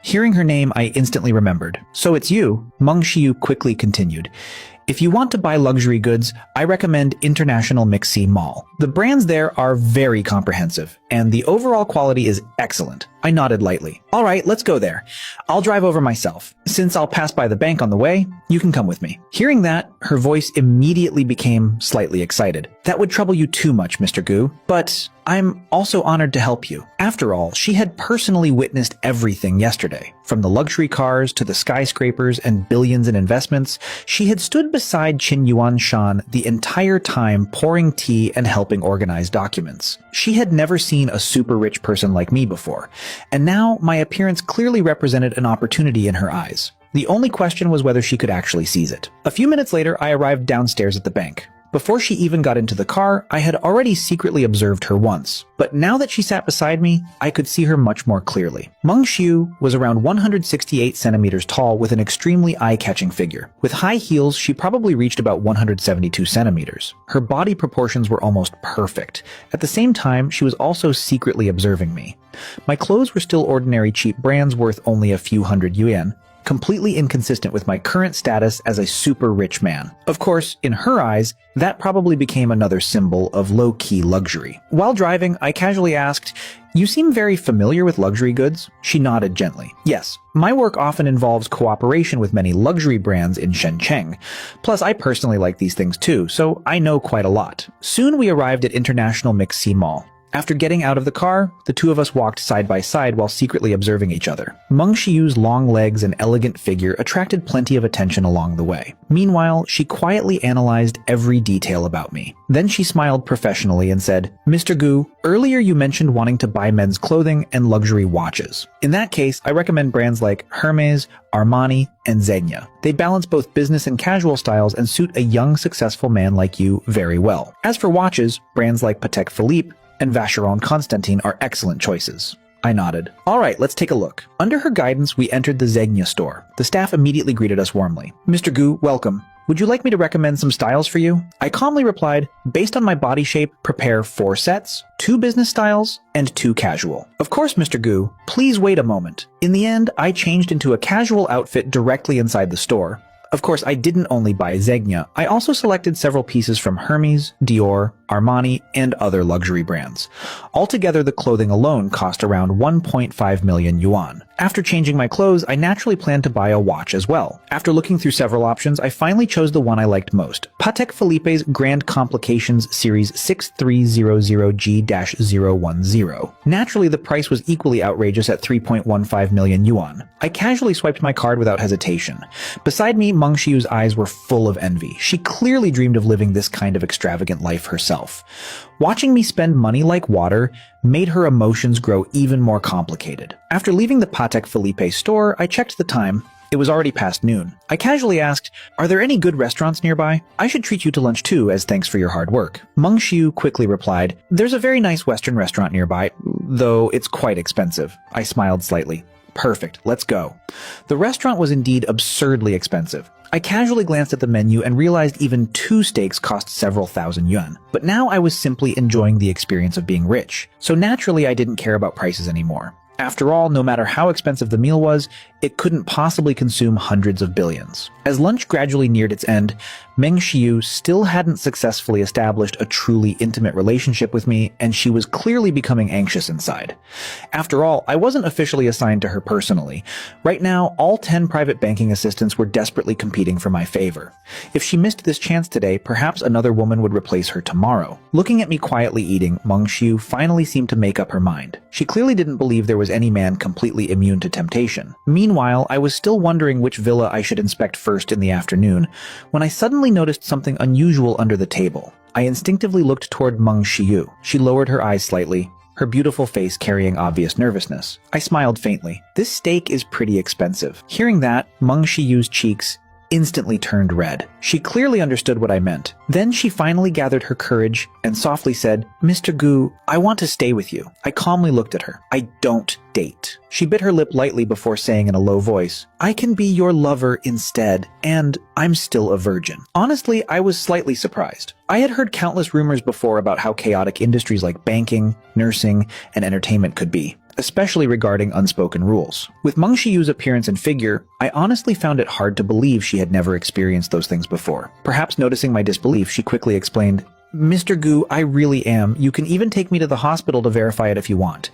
Hearing her name, I instantly remembered. So it's you? Meng Xiu quickly continued. If you want to buy luxury goods, I recommend International Mixi Mall. The brands there are very comprehensive, and the overall quality is excellent. I nodded lightly. All right, let's go there. I'll drive over myself. Since I'll pass by the bank on the way, you can come with me. Hearing that, her voice immediately became slightly excited. That would trouble you too much, Mr. Gu, but I'm also honored to help you. After all, she had personally witnessed everything yesterday. From the luxury cars to the skyscrapers and billions in investments, she had stood beside Qin Yuan Shan the entire time pouring tea and helping organize documents. She had never seen a super rich person like me before, and now my appearance clearly represented an opportunity in her eyes. The only question was whether she could actually seize it. A few minutes later, I arrived downstairs at the bank. Before she even got into the car, I had already secretly observed her once. But now that she sat beside me, I could see her much more clearly. Meng Xiu was around 168 centimeters tall with an extremely eye-catching figure. With high heels, she probably reached about 172 centimeters. Her body proportions were almost perfect. At the same time, she was also secretly observing me. My clothes were still ordinary cheap brands worth only a few hundred yuan, completely inconsistent with my current status as a super rich man. Of course, in her eyes, that probably became another symbol of low-key luxury. While driving, I casually asked, "You seem very familiar with luxury goods?" She nodded gently. Yes, my work often involves cooperation with many luxury brands in Shenzhen. Plus, I personally like these things too, so I know quite a lot. Soon we arrived at International Mixi Mall. After getting out of the car, the two of us walked side by side while secretly observing each other. Meng Xiu's long legs and elegant figure attracted plenty of attention along the way. Meanwhile, she quietly analyzed every detail about me. Then she smiled professionally and said, "Mr. Gu, earlier you mentioned wanting to buy men's clothing and luxury watches. In that case, I recommend brands like Hermes, Armani, and Zegna. They balance both business and casual styles and suit a young, successful man like you very well. As for watches, brands like Patek Philippe and Vacheron Constantin are excellent choices." I nodded. All right, let's take a look. Under her guidance, we entered the Zegna store. The staff immediately greeted us warmly. "Mr. Gu, welcome. Would you like me to recommend some styles for you?" I calmly replied, "Based on my body shape, prepare 4 sets, 2 business styles, and 2 casual." "Of course, Mr. Gu. Please wait a moment." In the end, I changed into a casual outfit directly inside the store. Of course, I didn't only buy Zegna. I also selected several pieces from Hermes, Dior, Armani, and other luxury brands. Altogether, the clothing alone cost around 1.5 million yuan. After changing my clothes, I naturally planned to buy a watch as well. After looking through several options, I finally chose the one I liked most, Patek Philippe's Grand Complications Series 6300G-010. Naturally, the price was equally outrageous at 3.15 million yuan. I casually swiped my card without hesitation. Beside me, Meng Xiu's eyes were full of envy. She clearly dreamed of living this kind of extravagant life herself. Watching me spend money like water made her emotions grow even more complicated. After leaving the Patek Philippe store, I checked the time. It was already past noon. I casually asked, "Are there any good restaurants nearby? I should treat you to lunch too, as thanks for your hard work." Meng Xiu quickly replied, "There's a very nice Western restaurant nearby, though it's quite expensive." I smiled slightly. "Perfect, let's go." The restaurant was indeed absurdly expensive. I casually glanced at the menu and realized even 2 steaks cost several thousand yuan. But now I was simply enjoying the experience of being rich, so naturally I didn't care about prices anymore. After all, no matter how expensive the meal was, it couldn't possibly consume hundreds of billions. As lunch gradually neared its end, Meng Xiu still hadn't successfully established a truly intimate relationship with me, and she was clearly becoming anxious inside. After all, I wasn't officially assigned to her personally. Right now, all 10 private banking assistants were desperately competing for my favor. If she missed this chance today, perhaps another woman would replace her tomorrow. Looking at me quietly eating, Meng Xiu finally seemed to make up her mind. She clearly didn't believe there was any man completely immune to temptation. Meanwhile, I was still wondering which villa I should inspect first in the afternoon, when I suddenly noticed something unusual under the table. I instinctively looked toward Meng Xiu. She lowered her eyes slightly, her beautiful face carrying obvious nervousness. I smiled faintly. "This steak is pretty expensive." Hearing that, Meng Xiu's cheeks instantly turned red. She clearly understood what I meant. Then she finally gathered her courage and softly said, "Mr. Gu, I want to stay with you." I calmly looked at her. "I don't date." She bit her lip lightly before saying in a low voice, "I can be your lover instead, and I'm still a virgin." Honestly, I was slightly surprised. I had heard countless rumors before about how chaotic industries like banking, nursing, and entertainment could be, especially regarding unspoken rules. With Meng Shiyu's appearance and figure, I honestly found it hard to believe she had never experienced those things before. Perhaps noticing my disbelief, she quickly explained, "Mr. Gu, I really am. You can even take me to the hospital to verify it if you want."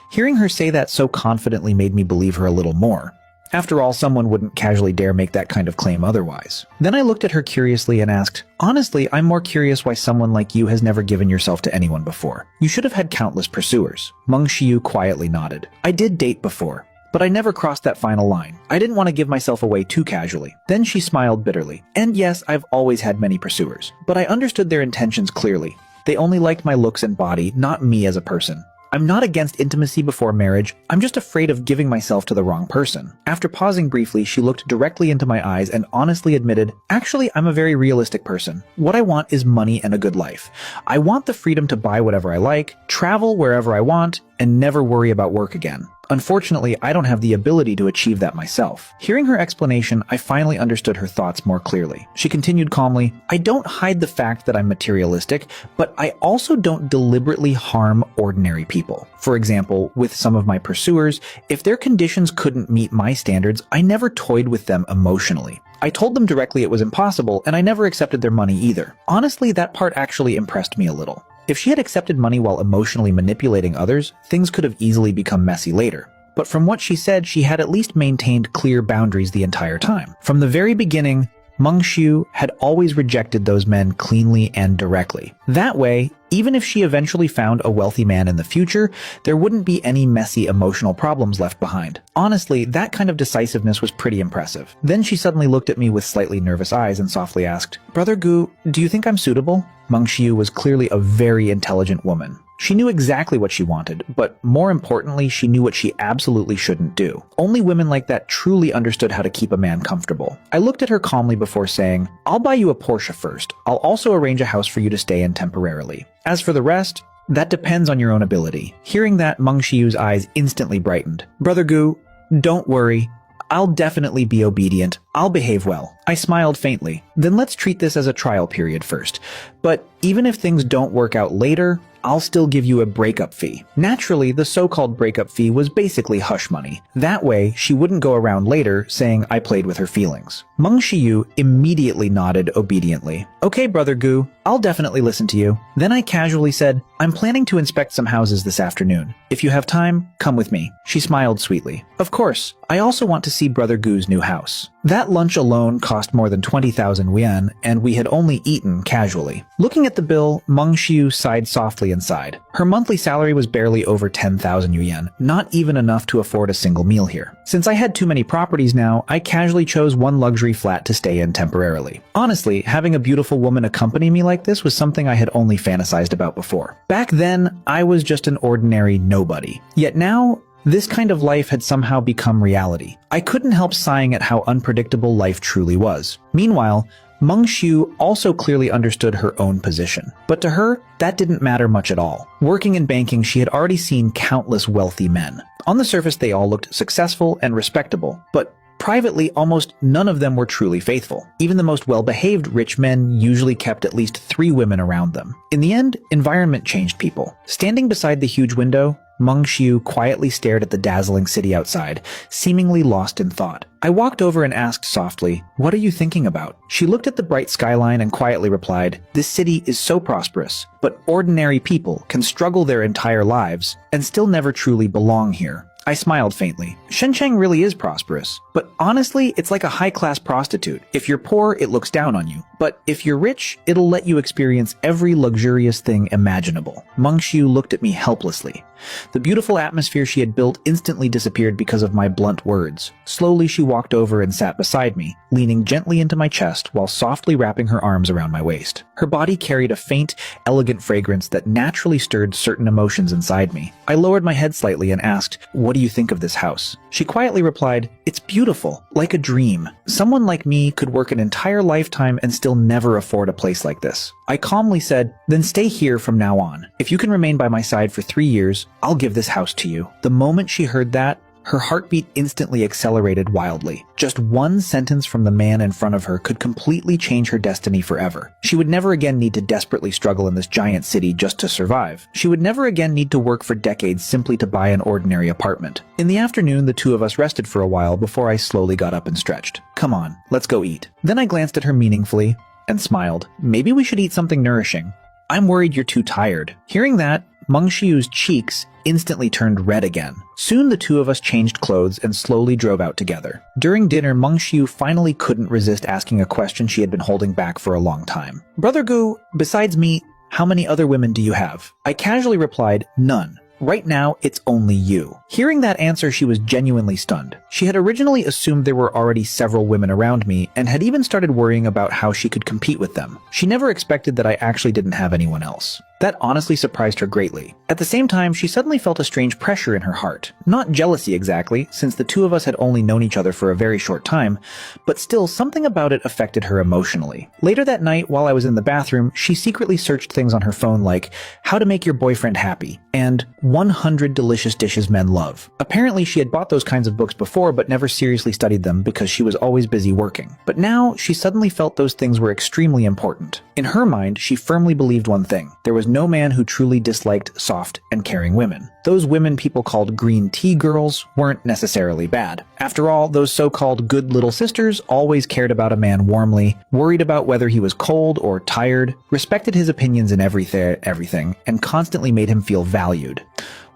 Hearing her say that so confidently made me believe her a little more. After all, someone wouldn't casually dare make that kind of claim otherwise. Then I looked at her curiously and asked, "Honestly, I'm more curious why someone like you has never given yourself to anyone before. You should have had countless pursuers." Meng Shiyu quietly nodded. "I did date before, but I never crossed that final line. I didn't want to give myself away too casually." Then she smiled bitterly. "And yes, I've always had many pursuers, but I understood their intentions clearly. They only liked my looks and body, not me as a person. I'm not against intimacy before marriage, I'm just afraid of giving myself to the wrong person." After pausing briefly, she looked directly into my eyes and honestly admitted, "Actually, I'm a very realistic person. What I want is money and a good life. I want the freedom to buy whatever I like, travel wherever I want, and never worry about work again. Unfortunately, I don't have the ability to achieve that myself." Hearing her explanation, I finally understood her thoughts more clearly. She continued calmly, "I don't hide the fact that I'm materialistic, but I also don't deliberately harm ordinary people. For example, with some of my pursuers, if their conditions couldn't meet my standards, I never toyed with them emotionally. I told them directly it was impossible, and I never accepted their money either. Honestly, that part actually impressed me a little. If she had accepted money while emotionally manipulating others, things could have easily become messy later. But from what she said, she had at least maintained clear boundaries the entire time. From the very beginning, Meng Xiu had always rejected those men cleanly and directly. That way, even if she eventually found a wealthy man in the future, there wouldn't be any messy emotional problems left behind. Honestly, that kind of decisiveness was pretty impressive. Then she suddenly looked at me with slightly nervous eyes and softly asked, "Brother Gu, do you think I'm suitable?" Meng Xiu was clearly a very intelligent woman. She knew exactly what she wanted, but more importantly, she knew what she absolutely shouldn't do. Only women like that truly understood how to keep a man comfortable. I looked at her calmly before saying, "I'll buy you a Porsche first. I'll also arrange a house for you to stay in temporarily. As for the rest, that depends on your own ability." Hearing that, Meng Shiyu's eyes instantly brightened. "Brother Gu, don't worry. I'll definitely be obedient. I'll behave well." I smiled faintly. "Then let's treat this as a trial period first. But even if things don't work out later, I'll still give you a breakup fee." Naturally, the so-called breakup fee was basically hush money. That way, she wouldn't go around later saying I played with her feelings. Meng Shiyu immediately nodded obediently. "Okay, Brother Gu, I'll definitely listen to you." Then I casually said, "I'm planning to inspect some houses this afternoon. If you have time, come with me." She smiled sweetly. "Of course, I also want to see Brother Gu's new house." That lunch alone cost more than 20,000 yuan, and we had only eaten casually. Looking at the bill, Meng Xiu sighed softly and sighed. Her monthly salary was barely over 10,000 yuan, not even enough to afford a single meal here. Since I had too many properties now, I casually chose one luxury flat to stay in temporarily. Honestly, having a beautiful woman accompany me like this was something I had only fantasized about before. Back then, I was just an ordinary nobody. Yet now, this kind of life had somehow become reality. I couldn't help sighing at how unpredictable life truly was. Meanwhile, Meng Xiu also clearly understood her own position. But to her, that didn't matter much at all. Working in banking, she had already seen countless wealthy men. On the surface, they all looked successful and respectable, but privately, almost none of them were truly faithful. Even the most well-behaved rich men usually kept at least 3 women around them. In the end, environment changed people. Standing beside the huge window, Meng Xiu quietly stared at the dazzling city outside, seemingly lost in thought. I walked over and asked softly, "What are you thinking about?" She looked at the bright skyline and quietly replied, "This city is so prosperous, but ordinary people can struggle their entire lives and still never truly belong here." I smiled faintly. Shenzhen really is prosperous, but honestly, it's like a high-class prostitute. If you're poor, it looks down on you. But if you're rich, it'll let you experience every luxurious thing imaginable. Meng Xiu looked at me helplessly. The beautiful atmosphere she had built instantly disappeared because of my blunt words. Slowly she walked over and sat beside me, leaning gently into my chest while softly wrapping her arms around my waist. Her body carried a faint, elegant fragrance that naturally stirred certain emotions inside me. I lowered my head slightly and asked, "What do you think of this house?" She quietly replied, "It's beautiful, like a dream. Someone like me could work an entire lifetime and still never afford a place like this." I calmly said, "Then stay here from now on. If you can remain by my side for 3 years, I'll give this house to you." The moment she heard that, her heartbeat instantly accelerated wildly. Just one sentence from the man in front of her could completely change her destiny forever. She would never again need to desperately struggle in this giant city just to survive. She would never again need to work for decades simply to buy an ordinary apartment. In the afternoon, the two of us rested for a while before I slowly got up and stretched. "Come on, let's go eat." Then I glanced at her meaningfully and smiled. "Maybe we should eat something nourishing." "I'm worried you're too tired." Hearing that, Meng Xiu's cheeks instantly turned red again. Soon the two of us changed clothes and slowly drove out together. During dinner, Meng Xiu finally couldn't resist asking a question she had been holding back for a long time. "Brother Gu, besides me, how many other women do you have?" I casually replied, "None. Right now, it's only you." Hearing that answer, she was genuinely stunned. She had originally assumed there were already several women around me and had even started worrying about how she could compete with them. She never expected that I actually didn't have anyone else. That honestly surprised her greatly. At the same time, she suddenly felt a strange pressure in her heart. Not jealousy exactly, since the two of us had only known each other for a very short time, but still something about it affected her emotionally. Later that night, while I was in the bathroom, she secretly searched things on her phone like, "How to make your boyfriend happy," and 100 delicious dishes men love. Apparently, she had bought those kinds of books before but never seriously studied them because she was always busy working. But now, she suddenly felt those things were extremely important. In her mind, she firmly believed one thing. There was no man who truly disliked soft and caring women. Those women people called green tea girls weren't necessarily bad. After all, those so-called good little sisters always cared about a man warmly, worried about whether he was cold or tired, respected his opinions in everything, and constantly made him feel valued.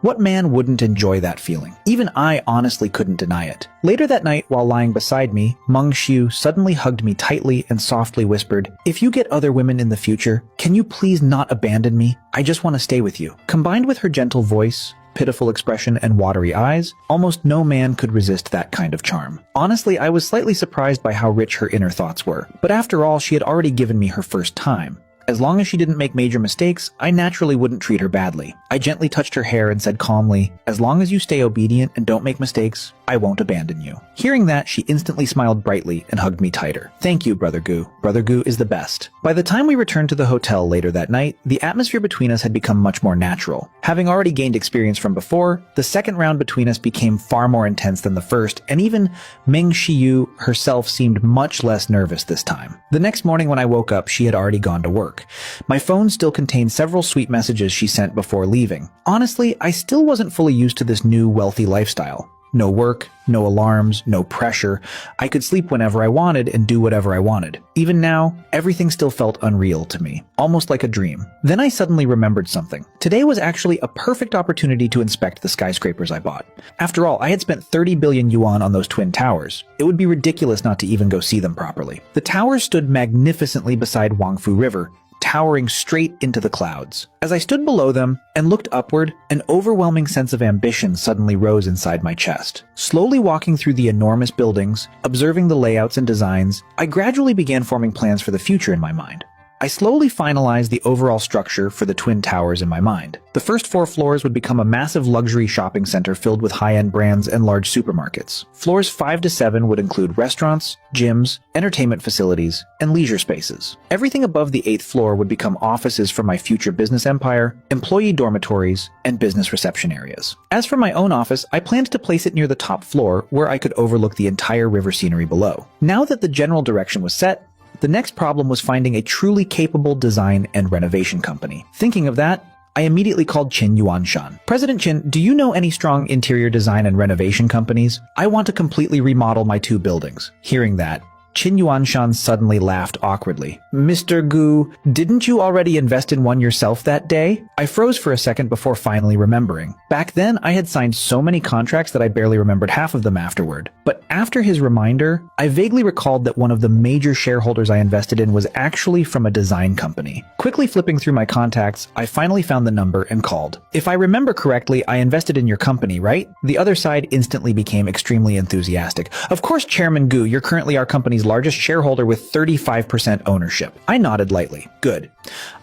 What man wouldn't enjoy that feeling? Even I honestly couldn't deny it. Later that night, while lying beside me, Meng Xiu suddenly hugged me tightly and softly whispered, "If you get other women in the future, can you please not abandon me? I just want to stay with you." Combined with her gentle voice, pitiful expression, and watery eyes, almost no man could resist that kind of charm. Honestly, I was slightly surprised by how rich her inner thoughts were. But after all, she had already given me her first time. As long as she didn't make major mistakes, I naturally wouldn't treat her badly. I gently touched her hair and said calmly, "As long as you stay obedient and don't make mistakes, I won't abandon you." Hearing that, she instantly smiled brightly and hugged me tighter. "Thank you, Brother Gu. Brother Gu is the best." By the time we returned to the hotel later that night, the atmosphere between us had become much more natural. Having already gained experience from before, the second round between us became far more intense than the first, and even Meng Xiu herself seemed much less nervous this time. The next morning when I woke up, she had already gone to work. My phone still contained several sweet messages she sent before leaving. Honestly, I still wasn't fully used to this new wealthy lifestyle. No work, no alarms, no pressure. I could sleep whenever I wanted and do whatever I wanted. Even now, everything still felt unreal to me, almost like a dream. Then I suddenly remembered something. Today was actually a perfect opportunity to inspect the skyscrapers I bought. After all, I had spent 30 billion yuan on those twin towers. It would be ridiculous not to even go see them properly. The towers stood magnificently beside Huangfu River, towering straight into the clouds. As I stood below them and looked upward, an overwhelming sense of ambition suddenly rose inside my chest. Slowly walking through the enormous buildings, observing the layouts and designs, I gradually began forming plans for the future in my mind. I slowly finalized the overall structure for the Twin Towers in my mind. The first 4 floors would become a massive luxury shopping center filled with high-end brands and large supermarkets. Floors 5 to 7 would include restaurants, gyms, entertainment facilities, and leisure spaces. Everything above the 8th floor would become offices for my future business empire, employee dormitories, and business reception areas. As for my own office, I planned to place it near the top floor where I could overlook the entire river scenery below. Now that the general direction was set, the next problem was finding a truly capable design and renovation company. Thinking of that, I immediately called Qin Yuanshan. "President Qin, do you know any strong interior design and renovation companies? I want to completely remodel my 2 buildings." Hearing that, Qin Yuanshan suddenly laughed awkwardly. Mr. Gu, didn't you already invest in one yourself that day? I froze for a second before finally remembering. Back then, I had signed so many contracts that I barely remembered half of them afterward. But after his reminder, I vaguely recalled that one of the major shareholders I invested in was actually from a design company. Quickly flipping through my contacts, I finally found the number and called. If I remember correctly, I invested in your company, right? The other side instantly became extremely enthusiastic. Of course, Chairman Gu, you're currently our company's largest shareholder with 35% ownership. I nodded lightly. Good.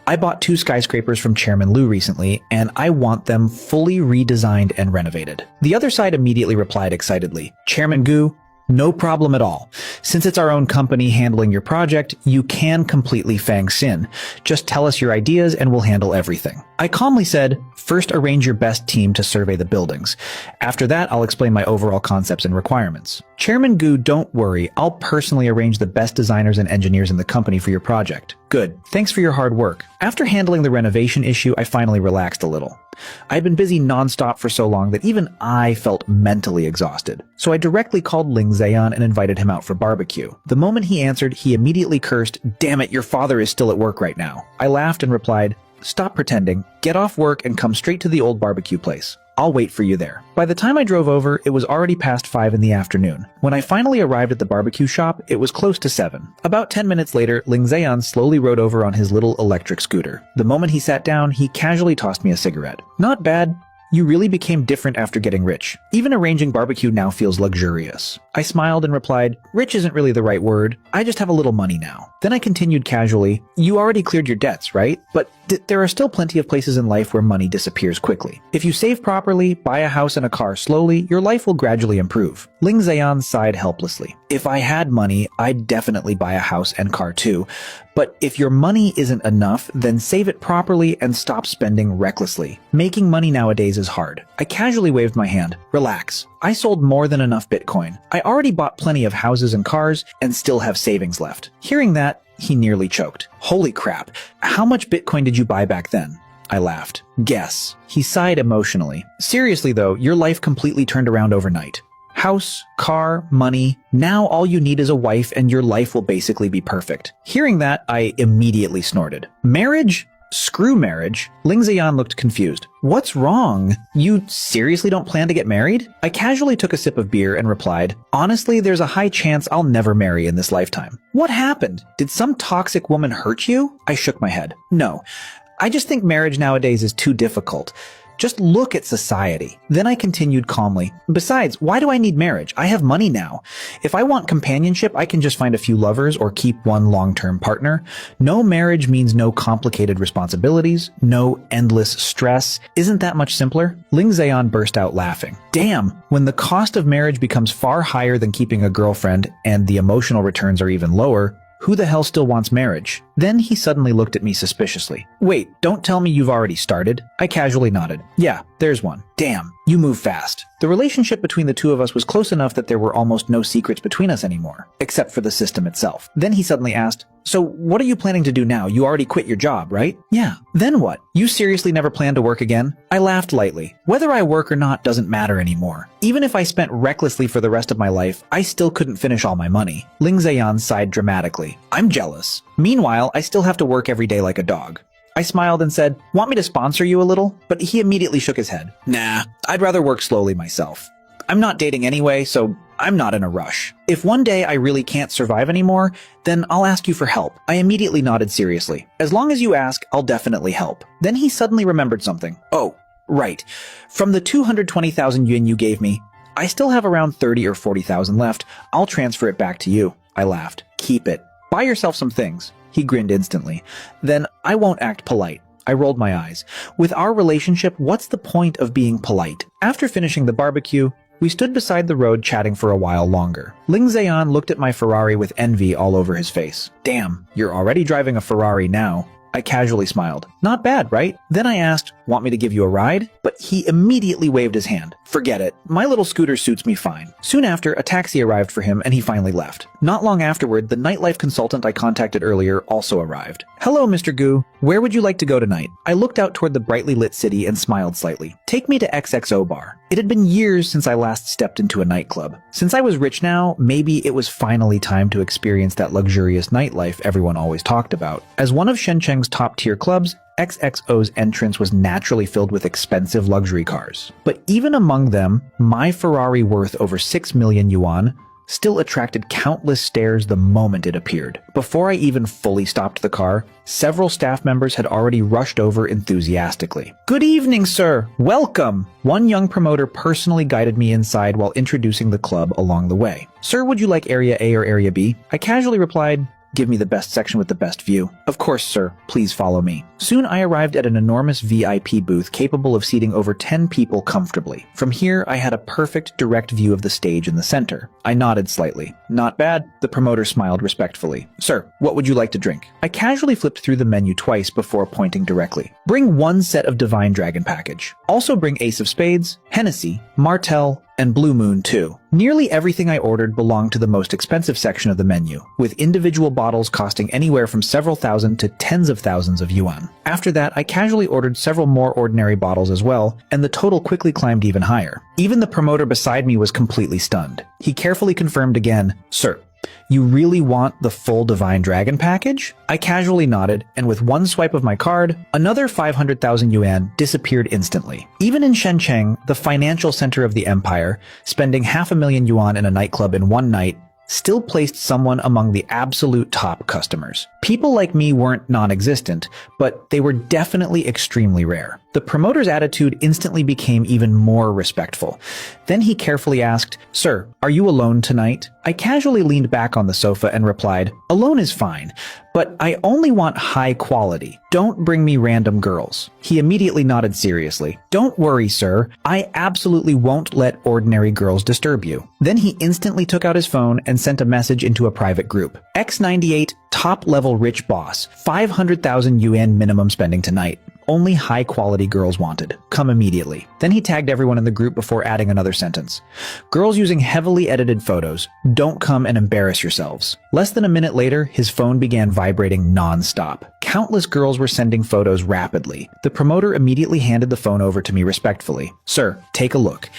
I bought 2 skyscrapers from Chairman Liu recently, and I want them fully redesigned and renovated. The other side immediately replied excitedly, Chairman Gu, no problem at all. Since it's our own company handling your project, you can completely Fang Sin. Just tell us your ideas and we'll handle everything. I calmly said, first arrange your best team to survey the buildings. After that, I'll explain my overall concepts and requirements. Chairman Gu, don't worry. I'll personally arrange the best designers and engineers in the company for your project. Good. Thanks for your hard work. After handling the renovation issue, I finally relaxed a little. I'd been busy nonstop for so long that even I felt mentally exhausted. So I directly called Ling Zayan and invited him out for barbecue. The moment he answered, he immediately cursed, "Damn it, your father is still at work right now." I laughed and replied, "Stop pretending, get off work and come straight to the old barbecue place. I'll wait for you there." By the time I drove over, it was already past 5 in the afternoon. When I finally arrived at the barbecue shop, it was close to 7. About 10 minutes later, Ling Zayan slowly rode over on his little electric scooter. The moment he sat down, he casually tossed me a cigarette. Not bad. You really became different after getting rich. Even arranging barbecue now feels luxurious. I smiled and replied, rich isn't really the right word. I just have a little money now. Then I continued casually, you already cleared your debts, right? But there are still plenty of places in life where money disappears quickly. If you save properly, buy a house and a car slowly, your life will gradually improve. Ling Zayan sighed helplessly. If I had money, I'd definitely buy a house and car too. But if your money isn't enough, then save it properly and stop spending recklessly. Making money nowadays is hard. I casually waved my hand. Relax. I sold more than enough Bitcoin. I already bought plenty of houses and cars and still have savings left. Hearing that, he nearly choked. Holy crap. How much Bitcoin did you buy back then? I laughed. Guess. He sighed emotionally. Seriously though, your life completely turned around overnight. House, car, money. Now all you need is a wife and your life will basically be perfect. Hearing that, I immediately snorted. Marriage? Screw marriage. Ling Zayan looked confused. What's wrong? You seriously don't plan to get married? I casually took a sip of beer and replied, honestly, there's a high chance I'll never marry in this lifetime. What happened? Did some toxic woman hurt you? I shook my head. No. I just think marriage nowadays is too difficult. Just look at society. Then I continued calmly. Besides, why do I need marriage? I have money now. If I want companionship, I can just find a few lovers or keep one long-term partner. No marriage means no complicated responsibilities, no endless stress. Isn't that much simpler? Ling Zayan burst out laughing. Damn, when the cost of marriage becomes far higher than keeping a girlfriend and the emotional returns are even lower, who the hell still wants marriage? Then he suddenly looked at me suspiciously. Wait, don't tell me you've already started? I casually nodded. Yeah, there's one. Damn, you move fast. The relationship between the two of us was close enough that there were almost no secrets between us anymore, except for the system itself. Then he suddenly asked, so what are you planning to do now? You already quit your job, right? Yeah. Then what? You seriously never plan to work again? I laughed lightly. Whether I work or not doesn't matter anymore. Even if I spent recklessly for the rest of my life, I still couldn't finish all my money. Ling Zayan sighed dramatically. I'm jealous. Meanwhile, I still have to work every day like a dog. I smiled and said, want me to sponsor you a little? But he immediately shook his head. Nah, I'd rather work slowly myself. I'm not dating anyway, so I'm not in a rush. If one day I really can't survive anymore, then I'll ask you for help. I immediately nodded seriously. As long as you ask, I'll definitely help. Then he suddenly remembered something. Oh, right. From the 220,000 yuan you gave me, I still have around 30 or 40,000 left. I'll transfer it back to you. I laughed. Keep it. Buy yourself some things. He grinned instantly. Then I won't act polite. I rolled my eyes. With our relationship, what's the point of being polite? After finishing the barbecue, we stood beside the road chatting for a while longer. Ling Zayan looked at my Ferrari with envy all over his face. Damn, you're already driving a Ferrari now. I casually smiled. Not bad, right? Then I asked, want me to give you a ride? But he immediately waved his hand. Forget it. My little scooter suits me fine. Soon after, a taxi arrived for him and he finally left. Not long afterward, the nightlife consultant I contacted earlier also arrived. Hello, Mr. Gu. Where would you like to go tonight? I looked out toward the brightly lit city and smiled slightly. Take me to XXO Bar. It had been years since I last stepped into a nightclub. Since I was rich now, maybe it was finally time to experience that luxurious nightlife everyone always talked about. As one of Shenzhen's top-tier clubs, XXO's entrance was naturally filled with expensive luxury cars. But even among them, my Ferrari worth over 6 million yuan still attracted countless stares the moment it appeared. Before I even fully stopped the car, several staff members had already rushed over enthusiastically. Good evening, sir. Welcome. One young promoter personally guided me inside while introducing the club along the way. Sir, would you like Area A or Area B? I casually replied, give me the best section with the best view. Of course, sir. Please follow me. Soon I arrived at an enormous VIP booth capable of seating over 10 people comfortably. From here, I had a perfect direct view of the stage in the center. I nodded slightly. Not bad. The promoter smiled respectfully. Sir, what would you like to drink? I casually flipped through the menu twice before pointing directly. Bring one set of Divine Dragon package. Also bring Ace of Spades, Hennessy, Martell, and Blue Moon too. Nearly everything I ordered belonged to the most expensive section of the menu, with individual bottles costing anywhere from several thousand to tens of thousands of yuan. After that, I casually ordered several more ordinary bottles as well, and the total quickly climbed even higher. Even the promoter beside me was completely stunned. He carefully confirmed again, Sir, you really want the full Divine Dragon package? I casually nodded, and with one swipe of my card, another 500,000 yuan disappeared instantly. Even in Shenzhen, the financial center of the empire, spending 500,000 yuan in a nightclub in one night still placed someone among the absolute top customers. People like me weren't non-existent, but they were definitely extremely rare. The promoter's attitude instantly became even more respectful. Then he carefully asked, Sir, are you alone tonight? I casually leaned back on the sofa and replied, Alone is fine, but I only want high quality. Don't bring me random girls. He immediately nodded seriously. Don't worry, sir. I absolutely won't let ordinary girls disturb you. Then he instantly took out his phone and sent a message into a private group. X98, top-level rich boss, 500,000 yuan minimum spending tonight. Only high-quality girls wanted. Come immediately. Then he tagged everyone in the group before adding another sentence. Girls using heavily edited photos, don't come and embarrass yourselves. Less than a minute later, his phone began vibrating non-stop. Countless girls were sending photos rapidly. The promoter immediately handed the phone over to me respectfully. Sir, take a look.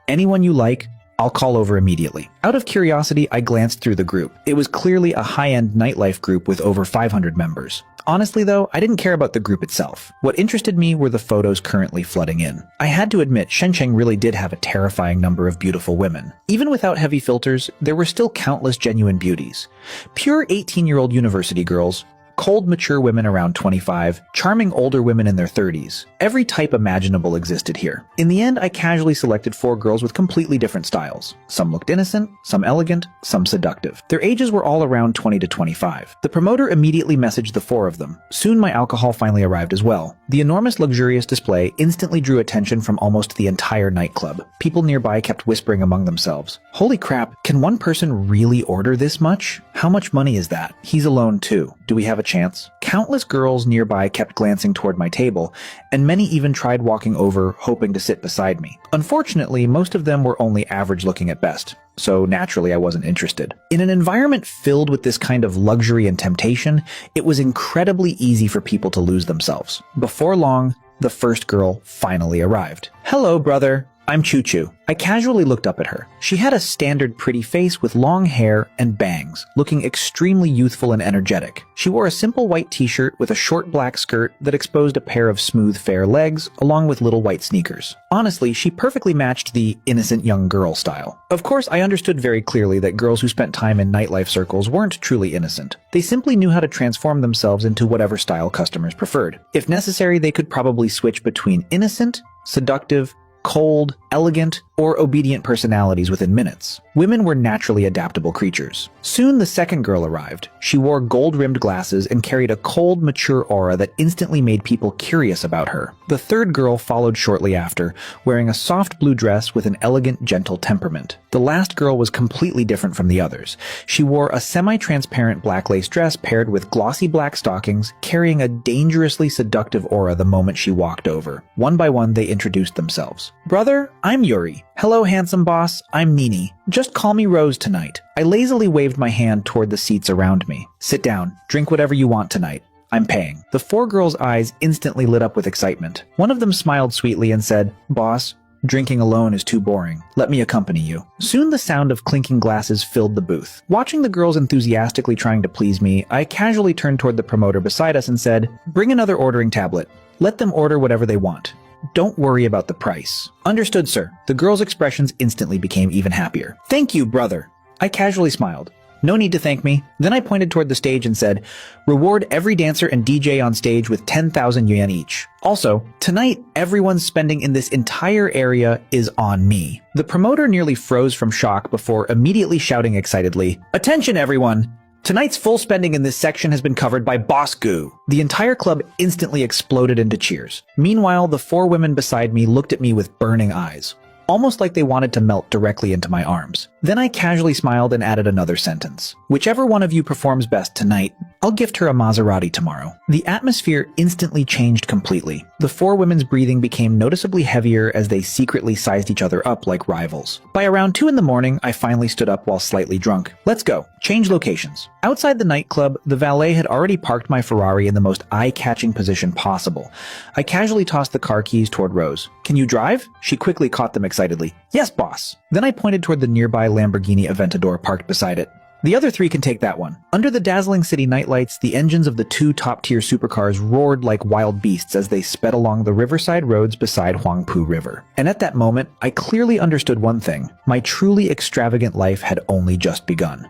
Anyone you like, I'll call over immediately. Out of curiosity, I glanced through the group. It was clearly a high-end nightlife group with over 500 members. Honestly though, I didn't care about the group itself. What interested me were the photos currently flooding in. I had to admit, Shenzhen really did have a terrifying number of beautiful women. Even without heavy filters, there were still countless genuine beauties. Pure 18-year-old university girls, cold, mature women around 25, charming older women in their 30s. Every type imaginable existed here. In the end, I casually selected 4 girls with completely different styles. Some looked innocent, some elegant, some seductive. Their ages were all around 20 to 25. The promoter immediately messaged the 4 of them. Soon my alcohol finally arrived as well. The enormous luxurious display instantly drew attention from almost the entire nightclub. People nearby kept whispering among themselves. Holy crap, can one person really order this much? How much money is that? He's alone too. Do we have a chance? Countless girls nearby kept glancing toward my table, and many even tried walking over, hoping to sit beside me. Unfortunately, most of them were only average looking at best, so naturally I wasn't interested. In an environment filled with this kind of luxury and temptation, it was incredibly easy for people to lose themselves. Before long, the first girl finally arrived. Hello, brother. I'm Choo Choo. I casually looked up at her. She had a standard pretty face with long hair and bangs, looking extremely youthful and energetic. She wore a simple white t-shirt with a short black skirt that exposed a pair of smooth fair legs, along with little white sneakers. Honestly, she perfectly matched the innocent young girl style. Of course, I understood very clearly that girls who spent time in nightlife circles weren't truly innocent. They simply knew how to transform themselves into whatever style customers preferred. If necessary, they could probably switch between innocent, seductive, cold, elegant, or obedient personalities within minutes. Women were naturally adaptable creatures. Soon the second girl arrived. She wore gold-rimmed glasses and carried a cold, mature aura that instantly made people curious about her. The third girl followed shortly after, wearing a soft blue dress with an elegant, gentle temperament. The last girl was completely different from the others. She wore a semi-transparent black lace dress paired with glossy black stockings, carrying a dangerously seductive aura the moment she walked over. One by one, they introduced themselves. "Brother, I'm Yuri. Hello, handsome boss. I'm Nini. Just call me Rose tonight." I lazily waved my hand toward the seats around me. "Sit down. Drink whatever you want tonight. I'm paying." The four girls' eyes instantly lit up with excitement. One of them smiled sweetly and said, "Boss, drinking alone is too boring. Let me accompany you." Soon the sound of clinking glasses filled the booth. Watching the girls enthusiastically trying to please me, I casually turned toward the promoter beside us and said, "Bring another ordering tablet. Let them order whatever they want. Don't worry about the price." "Understood, sir." The girls' expressions instantly became even happier. "Thank you, brother." I casually smiled. "No need to thank me." Then I pointed toward the stage and said, "Reward every dancer and DJ on stage with 10,000 yen each. Also, tonight, everyone's spending in this entire area is on me." The promoter nearly froze from shock before immediately shouting excitedly, "Attention, everyone! Tonight's full spending in this section has been covered by Boss Goo." The entire club instantly exploded into cheers. Meanwhile, the four women beside me looked at me with burning eyes, almost like they wanted to melt directly into my arms. Then I casually smiled and added another sentence. "Whichever one of you performs best tonight, I'll gift her a Maserati tomorrow." The atmosphere instantly changed completely. The four women's breathing became noticeably heavier as they secretly sized each other up like rivals. By around 2 in the morning, I finally stood up while slightly drunk. "Let's go. Change locations." Outside the nightclub, the valet had already parked my Ferrari in the most eye-catching position possible. I casually tossed the car keys toward Rose. "Can you drive?" She quickly caught them excitedly. "Yes, boss." Then I pointed toward the nearby Lamborghini Aventador parked beside it. "The other three can take that one." Under the dazzling city nightlights, the engines of the two top-tier supercars roared like wild beasts as they sped along the riverside roads beside Huangpu River. And at that moment, I clearly understood one thing. My truly extravagant life had only just begun.